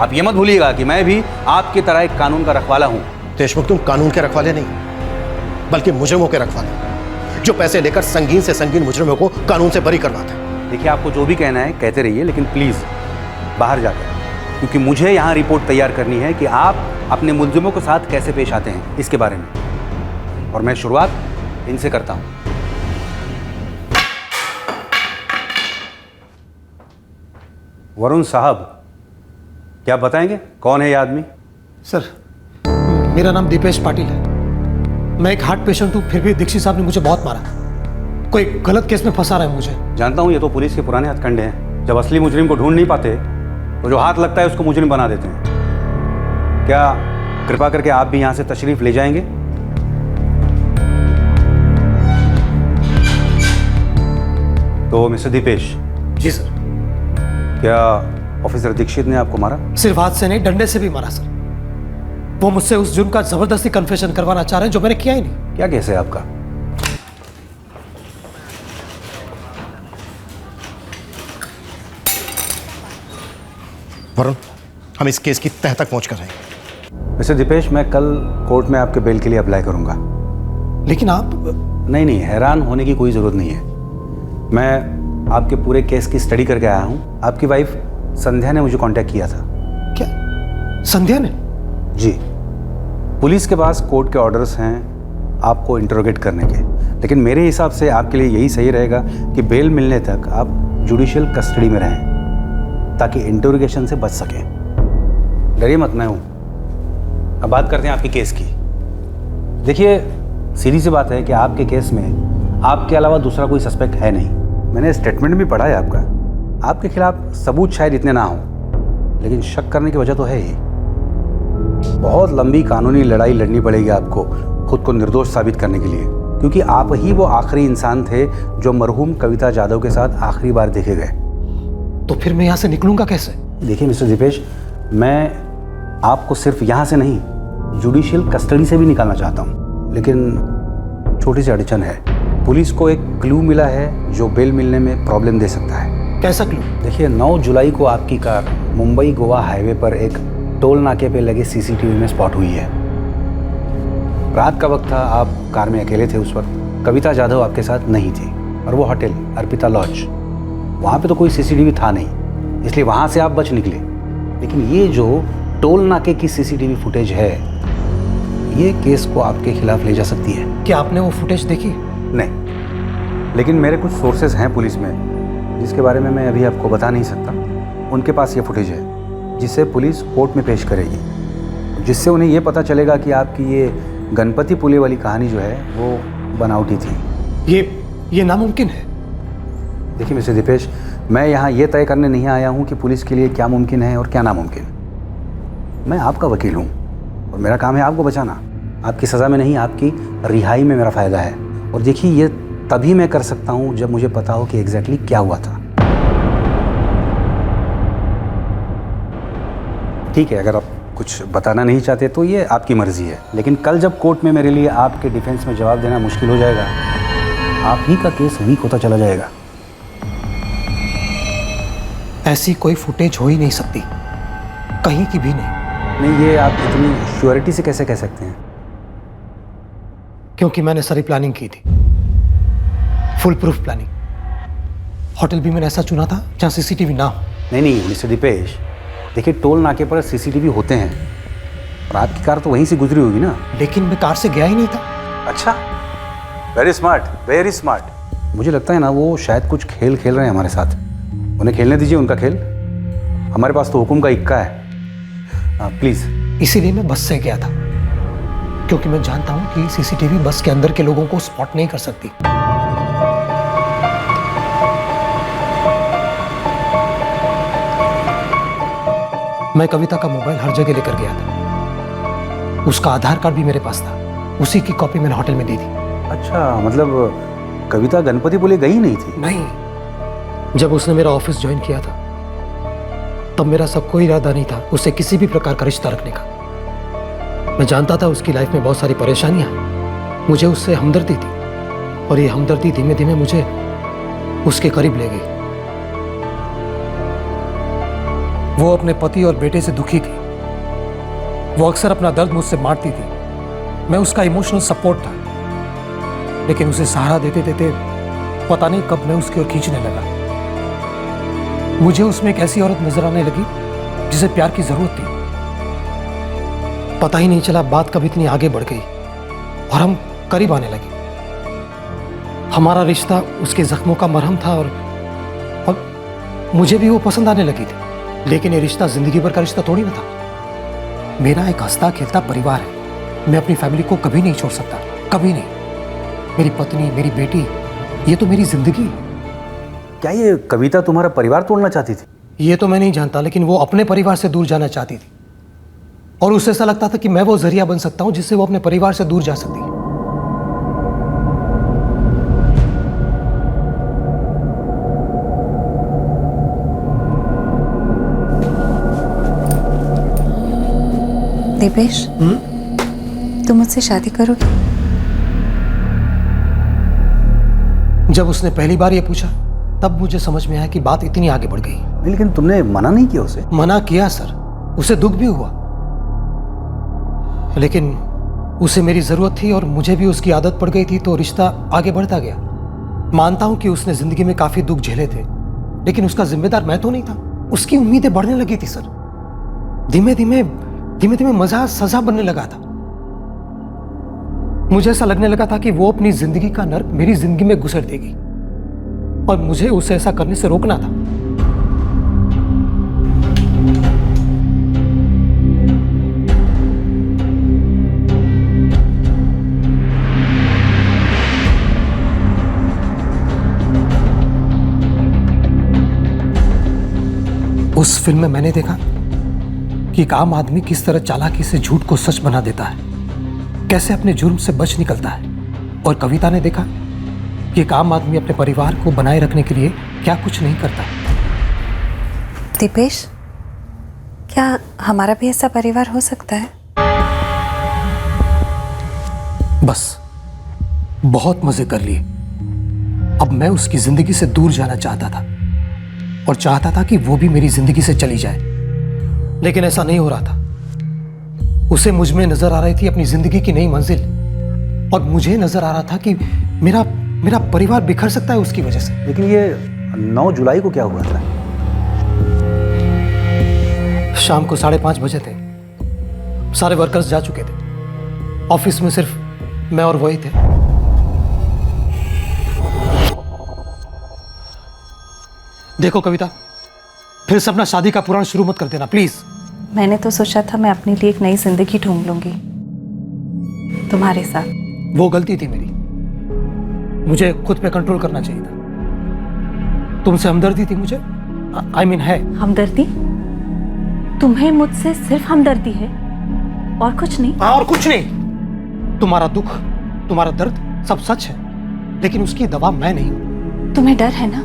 आप ये मत भूलिएगा कि मैं भी आपकी तरह एक कानून का रखवाला हूं। देशमुख, तुम कानून के रखवाले नहीं, बल्कि मुजरिमों के रखवाले, जो पैसे लेकर संगीन से संगीन मुजरिमों को कानून से बरी करवाते हैं। देखिए, आपको जो भी कहना है कहते रहिए, लेकिन प्लीज बाहर जाकर क्योंकि मुझे यहाँ रिपोर्ट तैयार करनी है कि आप अपने मुलजिमों के साथ कैसे पेश आते हैं इसके बारे में, और मैं शुरुआत इनसे करता हूँ। वरुण साहब, क्या बताएंगे कौन है ये आदमी? सर, मेरा नाम दीपेश पाटिल है। मैं एक हार्ट पेशेंट हूँ, फिर भी दीक्षित साहब ने मुझे बहुत मारा। कोई गलत केस में फंसा रहा है मुझे। जानता हूँ ये तो पुलिस के पुराने हथकंडे हैं। जब असली मुजरिम को ढूंढ नहीं पाते तो जो हाथ लगता है उसको मुजरिम बना देते हैं। क्या कृपा करके आप भी यहाँ से तशरीफ ले जाएंगे? तो मिस्टर दीपेश। जी सर। क्या ऑफिसर दीक्षित ने आपको मारा? सिर्फ हाथ से नहीं, डंडे से भी मारा सर। वो मुझसे उस जुर्म का जबरदस्ती कन्फेशन करवाना चाह रहे हैं जो मैंने किया ही नहीं। क्या केस है आपका? वरुण, हम इस केस की तह तक पहुंच कर रहे हैं। मिस्टर दीपेश, मैं कल कोर्ट में आपके बेल के लिए अप्लाई करूंगा। लेकिन आप... नहीं, हैरान होने की कोई ज़रूरत नहीं है। मैं आपके पूरे केस की स्टडी करके आया हूं। आपकी वाइफ संध्या ने मुझे कांटेक्ट किया था। क्या? संध्या ने? जी। पुलिस के पास कोर्ट के ऑर्डर्स हैं आपको इंटरोगेट करने के, लेकिन मेरे हिसाब से आपके लिए यही सही रहेगा कि बेल मिलने तक आप जुडिशियल कस्टडी में रहें ताकि इंटरोगेशन से बच सकें। डरिए मत, मैं हूं। अब बात करते हैं आपके केस की। देखिए, सीधी सी बात है कि आपके केस में आपके अलावा दूसरा कोई सस्पेक्ट है नहीं। मैंने स्टेटमेंट भी पढ़ा है आपका। आपके खिलाफ सबूत शायद इतने ना हों, लेकिन शक करने की वजह तो है ही। बहुत लंबी कानूनी लड़ाई लड़नी पड़ेगी आपको खुद को निर्दोष साबित करने के लिए, क्योंकि आप ही वो आखिरी इंसान थे जो मरहूम कविता जाधव के साथ आखिरी बार देखे गए। तो फिर मैं यहाँ से निकलूंगा कैसे? देखिए मिस्टर दीपेश, मैं आपको सिर्फ यहाँ से नहीं, जुडिशियल कस्टडी से भी निकालना चाहता हूँ, लेकिन छोटी सी अड़चन है। पुलिस को एक क्लू मिला है जो बेल मिलने में प्रॉब्लम दे सकता है। कैसा क्लू? देखिए, 9 जुलाई को आपकी कार मुंबई गोवा हाईवे पर एक टोल नाके पे लगे सीसीटीवी में स्पॉट हुई है। रात का वक्त था, आप कार में अकेले थे उस वक्त। कविता जाधव आपके साथ नहीं थी और वो होटल अर्पिता लॉज, वहाँ पे तो कोई सीसीटीवी था नहीं, इसलिए वहाँ से आप बच निकले। लेकिन ये जो टोल नाके की सीसीटीवी फुटेज है, ये केस को आपके खिलाफ ले जा सकती है। क्या आपने वो फुटेज देखी? नहीं, लेकिन मेरे कुछ सोर्सेज हैं पुलिस में जिसके बारे में मैं अभी आपको बता नहीं सकता। उनके पास ये फुटेज है जिसे पुलिस कोर्ट में पेश करेगी, जिससे उन्हें ये पता चलेगा कि आपकी ये गणपति पुले वाली कहानी जो है वो बनावटी थी। ये नामुमकिन है। देखिए मिस्टर दीपेश, मैं यहाँ ये तय करने नहीं आया हूँ कि पुलिस के लिए क्या मुमकिन है और क्या नामुमकिन। मैं आपका वकील हूँ और मेरा काम है आपको बचाना। आपकी सज़ा में नहीं, आपकी रिहाई में मेरा फ़ायदा है। और देखिए, ये तभी मैं कर सकता हूँ जब मुझे पता हो कि एग्जैक्टली क्या हुआ था। ठीक है, अगर आप कुछ बताना नहीं चाहते तो ये आपकी मर्जी है, लेकिन कल जब कोर्ट में मेरे लिए आपके डिफेंस में जवाब देना मुश्किल हो जाएगा, आप ही का केस वीक होता चला जाएगा। ऐसी कोई फुटेज हो ही नहीं सकती, कहीं की भी नहीं। नहीं, ये आप इतनी श्योरिटी से कैसे कह सकते हैं? क्योंकि मैंने सारी प्लानिंग की थी, फुल प्रूफ प्लानिंग। होटल भी मैंने ऐसा चुना था जहाँ सीसीटीवी ना हो। नहीं मिस्टर दीपेश, देखिए, टोल नाके पर सीसीटीवी होते हैं और आपकी कार तो वहीं से गुजरी होगी ना। लेकिन मैं कार से गया ही नहीं था। अच्छा, वेरी स्मार्ट, वेरी स्मार्ट। मुझे लगता है ना वो शायद कुछ खेल खेल रहे हैं हमारे साथ। उन्हें खेलने दीजिए उनका खेल, हमारे पास तो हुक्म का इक्का है। प्लीज़। इसीलिए मैं बस से गया था, क्योंकि मैं जानता हूँ कि सीसीटीवी बस के अंदर के लोगों को स्पॉट नहीं कर सकती। मैं कविता का मोबाइल हर जगह लेकर गया था। उसका आधार कार्ड भी मेरे पास था, उसी की कॉपी मैंने होटल में दी थी। अच्छा, मतलब कविता गणपति पुले गई नहीं थी? नहीं, जब उसने मेरा ऑफिस ज्वाइन किया था तब मेरा सब कोई इरादा नहीं था उससे किसी भी प्रकार का रिश्ता रखने का। मैं जानता था उसकी लाइफ में बहुत सारी परेशानियां हैं, मुझे उससे हमदर्दी थी और ये हमदर्दी धीमे धीमे मुझे उसके करीब ले गई। वो अपने पति और बेटे से दुखी थी, वो अक्सर अपना दर्द मुझसे बांटती थी। मैं उसका इमोशनल सपोर्ट था, लेकिन उसे सहारा देते देते पता नहीं कब मैं उसकी ओर खींचने लगा। मुझे उसमें एक ऐसी औरत नजर आने लगी जिसे प्यार की जरूरत थी। पता ही नहीं चला बात कब इतनी आगे बढ़ गई और हम करीब आने लगे। हमारा रिश्ता उसके जख्मों का मरहम था और मुझे भी वो पसंद आने लगी थी। लेकिन ये रिश्ता जिंदगी भर का रिश्ता थोड़ी ना था। मेरा एक हंसता खेलता परिवार है। मैं अपनी फैमिली को कभी नहीं छोड़ सकता, कभी नहीं। मेरी पत्नी, मेरी बेटी, ये तो मेरी जिंदगी है। क्या ये कविता तुम्हारा परिवार तोड़ना चाहती थी? ये तो मैं नहीं जानता, लेकिन वो अपने परिवार से दूर जाना चाहती थी और उसे ऐसा लगता था कि मैं वो जरिया बन सकता हूं जिससे वो अपने परिवार से दूर जा सकती है। दीपेश, तुम मुझसे शादी करोगे? जब उसने पहली बार ये पूछा तब मुझे समझ में आया कि बात इतनी आगे बढ़ गई। लेकिन तुमने मना नहीं किया उसे? मना किया सर, उसे दुख भी हुआ, लेकिन उसे मेरी जरूरत थी और मुझे भी उसकी आदत पड़ गई थी, तो रिश्ता आगे बढ़ता गया। मानता हूं कि उसने जिंदगी में काफी दुख झेले थे, लेकिन उसका जिम्मेदार मैं तो नहीं था। उसकी उम्मीदें बढ़ने लगी थी सर। धीमे धीमे मजा सजा बनने लगा था। मुझे ऐसा लगने लगा था कि वो अपनी जिंदगी का नर्क मेरी जिंदगी में घुसेड़ देगी और मुझे उसे ऐसा करने से रोकना था। उस फिल्म में मैंने देखा कि एक आम आदमी किस तरह चालाकी से झूठ को सच बना देता है, कैसे अपने जुर्म से बच निकलता है। और कविता ने देखा कि एक आम आदमी अपने परिवार को बनाए रखने के लिए क्या कुछ नहीं करता। दीपेश, क्या हमारा भी ऐसा परिवार हो सकता है? बस बहुत मजे कर लिए। अब मैं उसकी जिंदगी से दूर जाना चाहता था और चाहता था कि वो भी मेरी जिंदगी से चली जाए, लेकिन ऐसा नहीं हो रहा था। उसे मुझ में नजर आ रही थी अपनी जिंदगी की नई मंजिल और मुझे नजर आ रहा था कि मेरा परिवार बिखर सकता है उसकी वजह से। लेकिन ये 9 जुलाई को क्या हुआ था? शाम को 5:30 बजे थे। सारे वर्कर्स जा चुके थे, ऑफिस में सिर्फ मैं और वही थे। देखो कविता, फिर से अपना शादी का पुराण शुरू मत कर देना प्लीज। मैंने तो सोचा था मैं अपने लिए एक नई जिंदगी ढूंढ लूंगी तुम्हारे साथ। वो गलती थी मेरी, मुझे खुद पे कंट्रोल करना चाहिए था। तुमसे हमदर्दी थी मुझे, I mean है। हमदर्दी? तुम्हें मुझसे सिर्फ हमदर्दी है और कुछ नहीं? हाँ, और कुछ नहीं। तुम्हारा दुख, तुम्हारा दर्द सब सच है, लेकिन उसकी दवा मैं नहीं हूं। तुम्हें डर है ना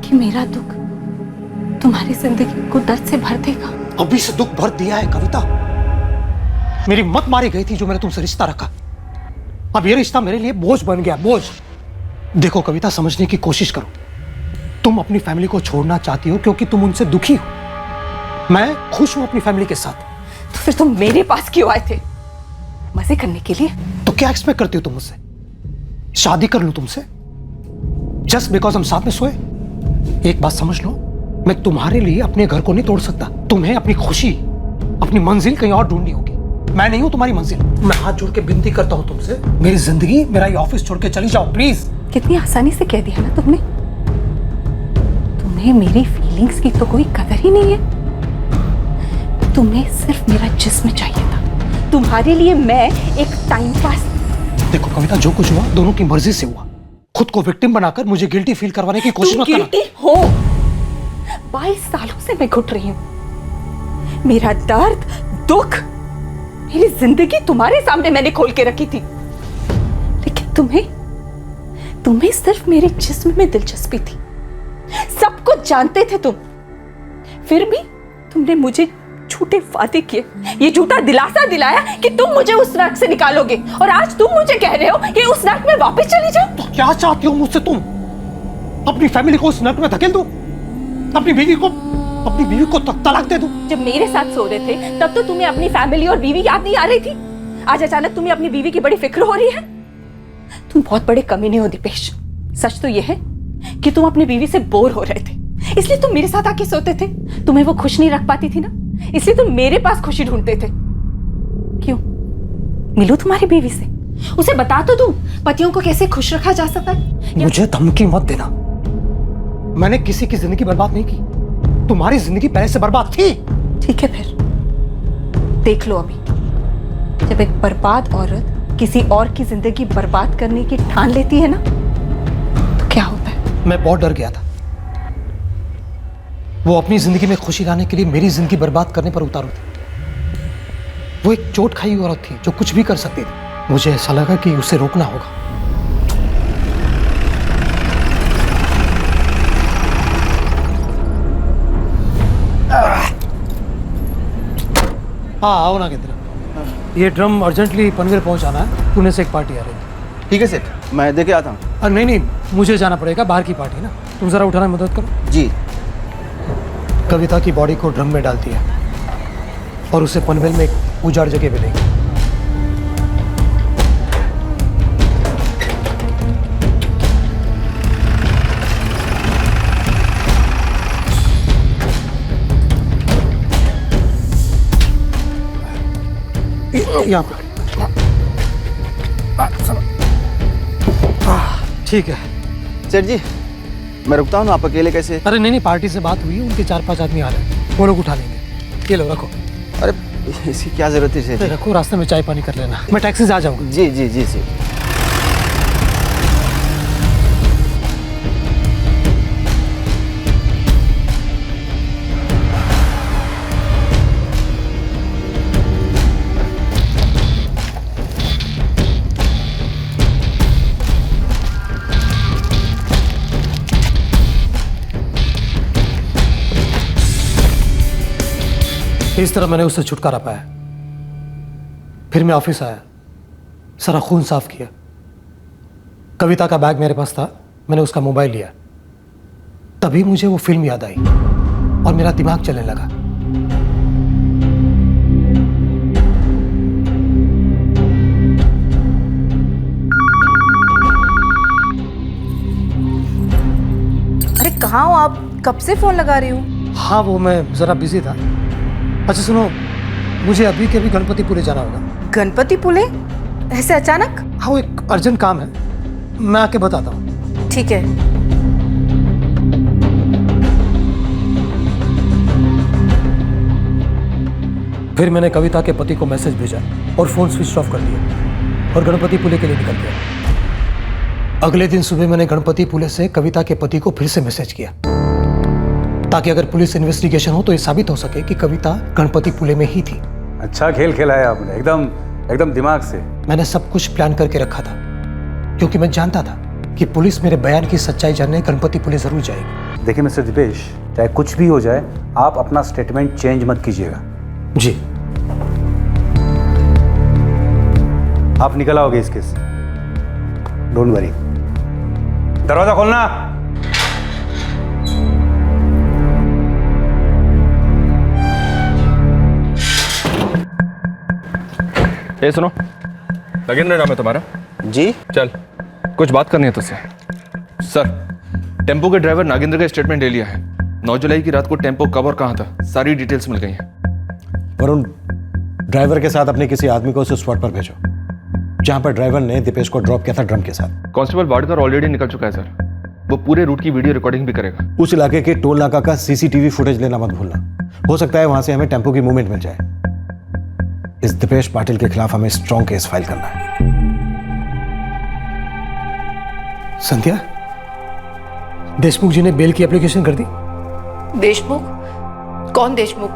कि मेरा दुख तुम्हारी जिंदगी को दर्द से भर देगा? अभी से दुख भर दिया है कविता। मेरी मत मारी गई थी जो मैंने तुमसे रिश्ता रखा। अब ये रिश्ता मेरे लिए बोझ बन गया, बोझ। देखो कविता, समझने की कोशिश करो। तुम अपनी फैमिली को छोड़ना चाहती हो क्योंकि तुम उनसे दुखी हो। मैं खुश हूं अपनी फैमिली के साथ। तो फिर तुम मेरे पास क्यों आए थे? मजे करने के लिए? तो क्या एक्सपेक्ट करती हो तुम मुझसे? शादी कर लूं तुमसे जस्ट बिकॉज हम साथ में सोए? एक बात समझ लो, मैं तुम्हारे लिए अपने घर को नहीं तोड़ सकता। तुम्हें अपनी खुशी, अपनी मंजिल कहीं और ढूंढनी होगी। मैं नहीं हूं तुम्हारी मंजिल। मैं हाथ जोड़ के विनती करता हूं तुमसे, मेरी जिंदगी, मेरा ये ऑफिस छोड़ के चली जाओ प्लीज। कितनी आसानी से कह दिया ना तुमने। तुम्हें मेरी फीलिंग्स की तो कोई कदर ही नहीं है। तुम्हें सिर्फ मेरा जिस्म चाहिए था। तुम्हारे लिए मैं एक टाइम पास। देखो कविता, जो कुछ हुआ दोनों की मर्जी से हुआ। खुद को विक्टिम बनाकर मुझे गिल्टी फील करवाने की कोशिश मत करना। गिल्टी हो? 22 सालों से मैं घुट रही हूं। मेरा दर्द, दुख, मेरी जिंदगी तुम्हारे सामने मैंने खोल के रखी थी, लेकिन तुम्हें सिर्फ मेरे जिस्म में दिलचस्पी थी। सब कुछ जानते थे तुम, फिर भी तुमने मुझे झूठे वादे किए, ये झूठा दिलासा दिलाया कि तुम मुझे उस नर्क से निकालोगे, और आज तुम मुझे कह रहे हो कि उस नर्क में वापस चली जाओ। तो क्या चाहती हो मुझसे तुम? अपनी फैमिली को उस नर्क में धकेल दो? अपनी बीवी को तलाक दे दूं? जब मेरे साथ सो रहे थे तब तो तुम्हें अपनी फैमिली और बीवी याद नहीं आ रही थी। आज अचानक तुम्हें अपनी बीवी की बड़ी फिक्र हो रही है। तुम बहुत बड़े कमीने हो दीपेश। सच तो यह है कि तुम अपनी बीवी से बोर हो रहे थे, इसलिए तुम मेरे साथ आके सोते थे? तुम्हें वो खुश नहीं रख पाती थी ना, इसलिए तुम मेरे पास खुशी ढूंढते थे। क्यों? मिलूं तुम्हारी बीवी से, उसे बता तो दूं पतियों को कैसे खुश रखा जा सकता है। मुझे धमकी मत देना। मैंने किसी की जिंदगी बर्बाद नहीं की, तुम्हारी जिंदगी पहले से बर्बाद थी। ठीक है, फिर देख लो अभी, जब एक बर्बाद औरत किसी और की जिंदगी बर्बाद करने की ठान लेती है ना, तो क्या होता है। मैं बहुत डर गया था। वो अपनी जिंदगी में खुशी लाने के लिए मेरी जिंदगी बर्बाद करने पर उतारू थी। वो एक चोट खाई औरत थी जो कुछ भी कर सकती थी। मुझे ऐसा लगा कि उसे रोकना होगा। हाँ आओ ना केंद्र, ये ड्रम अर्जेंटली पनवेल पहुंचाना है, पुणे से एक पार्टी आ रही है। ठीक है सेठ, मैं देके आता हूँ। नहीं नहीं, मुझे जाना पड़ेगा, बाहर की पार्टी है ना, तुम जरा उठाने में मदद करो। जी। कविता की बॉडी को ड्रम में डालती है और उसे पनवेल में एक उजाड़ जगह पे लेंगे। यहाँ पर ठीक है सेठ जी, मैं रुकता हूँ ना, आप अकेले कैसे? अरे नहीं नहीं, पार्टी से बात हुई है, उनके 4-5 आदमी आ रहे हैं, वो लोग उठा लेंगे। ये लो रखो। अरे इसकी क्या जरूरत है सेठ जी? रखो, रास्ते में चाय पानी कर लेना, मैं टैक्सी से आ जाऊँगा। जी जी जी सेठ। इस तरह मैंने उससे छुटकारा पाया। फिर मैं ऑफिस आया, सारा खून साफ किया। कविता का बैग मेरे पास था, मैंने उसका मोबाइल लिया। तभी मुझे वो फिल्म याद आई और मेरा दिमाग चलने लगा। अरे कहाँ हो आप? कब से फोन लगा रही हूँ। हाँ वो मैं जरा बिजी था। अच्छा सुनो, मुझे अभी के अभी गणपतिपुले जाना होगा। गणपतिपुले? ऐसे अचानक? हाँ वो एक अर्जेंट काम है, मैं आके बताता हूँ। ठीक है। फिर मैंने कविता के पति को मैसेज भेजा और फोन स्विच ऑफ कर दिया और गणपतिपुले के लिए निकल गया। अगले दिन सुबह मैंने गणपतिपुले से कविता के पति को फिर से मैसेज किया, ताकि अगर पुलिस इन्वेस्टिगेशन हो तो ये साबित हो सके कि कविता गणपतिपुले में ही थी। अच्छा खेल खेला है आपने, एकदम दिमाग से। मैंने सब कुछ प्लान करके रखा था, क्योंकि मैं जानता था कि पुलिस मेरे बयान की सच्चाई जानने गणपतिपुले जरूर जाएगी। देखिए मिस्टर दीपेश, चाहे कुछ भी हो जाए, आप अपना स्टेटमेंट चेंज मत कीजिएगा। जी। आप निकल आओगे इस केस, डोंट वरी। दरवाजा खोलना। ए सुनो, नगेंद्र नाम है तुम्हारा? जी। चल, कुछ बात करनी है तुझसे। सर, टेम्पो के ड्राइवर नागेंद्र का स्टेटमेंट ले लिया है। 9 जुलाई की रात को टेम्पो कब और कहाँ था, सारी डिटेल्स मिल गई हैं। वरुण, ड्राइवर के साथ अपने किसी आदमी को उस स्पॉट पर भेजो जहां पर ड्राइवर ने दीपेश को ड्रॉप किया था ड्रम के साथ। कांस्टेबल वाडकर ऑलरेडी निकल चुका है सर, वो पूरे रूट की वीडियो रिकॉर्डिंग भी करेगा। उस इलाके के टोल नाका का सीसीटीवी फुटेज लेना मत भूलना, हो सकता है वहां से हमें टेम्पो की मूवमेंट मिल जाए। इस दीपेश पाटिल के खिलाफ हमें स्ट्रॉन्ग केस फाइल करना है। संध्या, देशमुख जी ने बेल की एप्लीकेशन कर दी? देशमुख? कौन देशमुख?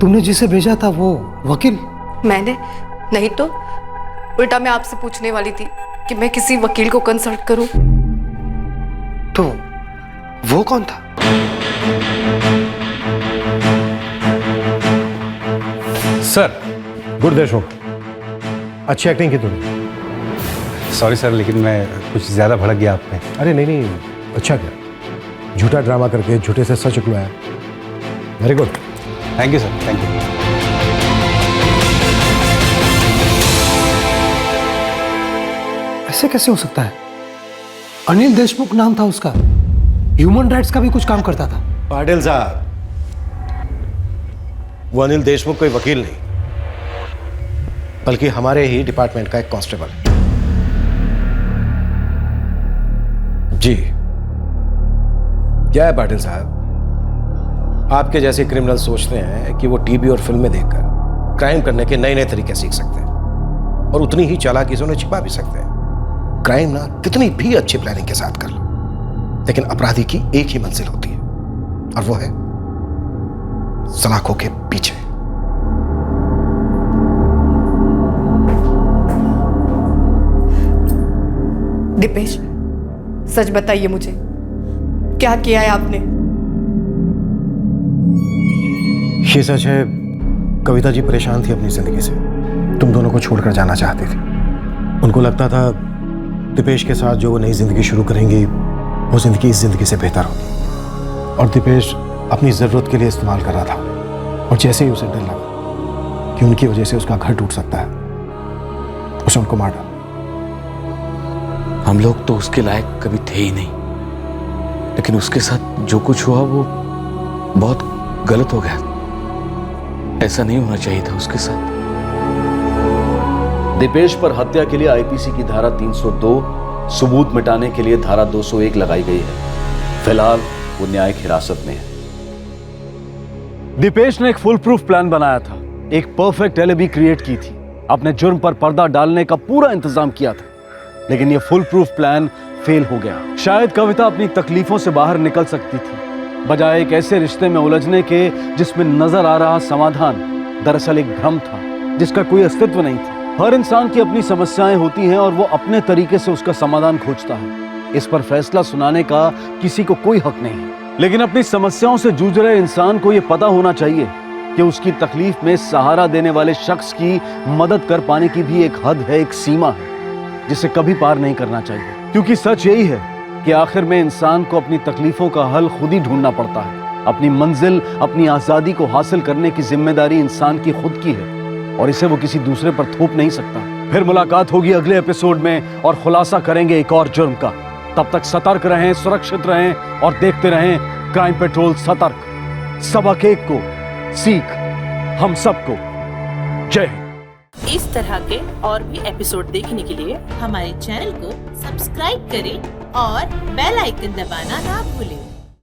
तुमने जिसे भेजा था वो वकील? मैंने नहीं तो, उल्टा मैं आपसे पूछने वाली थी कि मैं किसी वकील को कंसल्ट करूं। तो वो कौन था? सर, गुड देशमुख, अच्छी एक्टिंग की तुमने। सॉरी सर, लेकिन मैं कुछ ज़्यादा भड़क गया आप पे। अरे नहीं नहीं, अच्छा किया, झूठा ड्रामा करके झूठे से सच उकलवाया। Very good, thank you sir, thank you. ऐसे कैसे हो सकता है? अनिल देशमुख नाम था उसका। ह्यूमन राइट्स का भी कुछ काम करता था। पाटिल साहब, वो अनिल देशमुख कोई वकील नहीं, बल्कि हमारे ही डिपार्टमेंट का एक कांस्टेबल है। जी क्या है पाटिल साहब, आपके जैसे क्रिमिनल सोचते हैं कि वो टीवी और फिल्में देखकर क्राइम करने के नए नए तरीके सीख सकते हैं, और उतनी ही चालाकी से उन्हें छिपा भी सकते हैं। क्राइम ना कितनी भी अच्छी प्लानिंग के साथ कर लो, लेकिन अपराधी की एक ही मंजिल होती है, और वो है सलाखों के पीछे। दीपेश, सच बताइए मुझे, क्या किया है आपने? ये सच है, कविता जी परेशान थी अपनी जिंदगी से, तुम दोनों को छोड़कर जाना चाहती थी। उनको लगता था दीपेश के साथ जो वो नई जिंदगी शुरू करेंगी वो जिंदगी इस जिंदगी से बेहतर होगी, और दीपेश अपनी जरूरत के लिए इस्तेमाल कर रहा था, और जैसे ही उसे डर लगा कि उनकी वजह से उसका घर टूट सकता है, उसे उनको मार डाला। हम लोग तो उसके लायक कभी थे ही नहीं, लेकिन उसके साथ जो कुछ हुआ वो बहुत गलत हो गया। ऐसा नहीं होना चाहिए था उसके साथ। दीपेश पर हत्या के लिए आईपीसी की धारा 302, सबूत मिटाने के लिए धारा 201 लगाई गई है। फिलहाल वो न्यायिक हिरासत में है। दीपेश ने एक फुल प्रूफ प्लान बनाया था, एक परफेक्ट एलिबी क्रिएट की थी, अपने जुर्म पर पर्दा डालने का पूरा इंतजाम किया था, लेकिन ये फुल प्रूफ प्लान फेल हो गया। शायद कविता अपनी तकलीफों से बाहर निकल सकती थी, बजाय एक ऐसे रिश्ते में उलझने के जिसमें नजर आ रहा समाधान दरअसल एक भ्रम था जिसका कोई अस्तित्व नहीं था। हर इंसान की अपनी समस्याएं होती हैं और वो अपने तरीके से उसका समाधान खोजता है। इस पर फैसला सुनाने का किसी को कोई हक नहीं है, लेकिन अपनी समस्याओं से जूझ रहे इंसान को यह पता होना चाहिए कि उसकी तकलीफ में सहारा देने वाले शख्स की मदद कर पाने की भी एक हद है, एक सीमा है, जिसे कभी पार नहीं करना चाहिए। क्योंकि सच यही है कि आखिर में इंसान को अपनी तकलीफों का हल खुद ही ढूंढना पड़ता है। अपनी मंजिल, अपनी आजादी को हासिल करने की जिम्मेदारी इंसान की खुद की है, और इसे वो किसी दूसरे पर थोप नहीं सकता। फिर मुलाकात होगी अगले एपिसोड में और खुलासा करेंगे एक और जुर्म का। तब तक सतर्क रहें, सुरक्षित रहें और देखते रहें क्राइम पेट्रोल सतर्क। सबक एक को सीख हम सबको। जय हिंद। इस तरह के और भी एपिसोड देखने के लिए हमारे चैनल को सब्सक्राइब करें और बेल आइकन दबाना ना भूलें।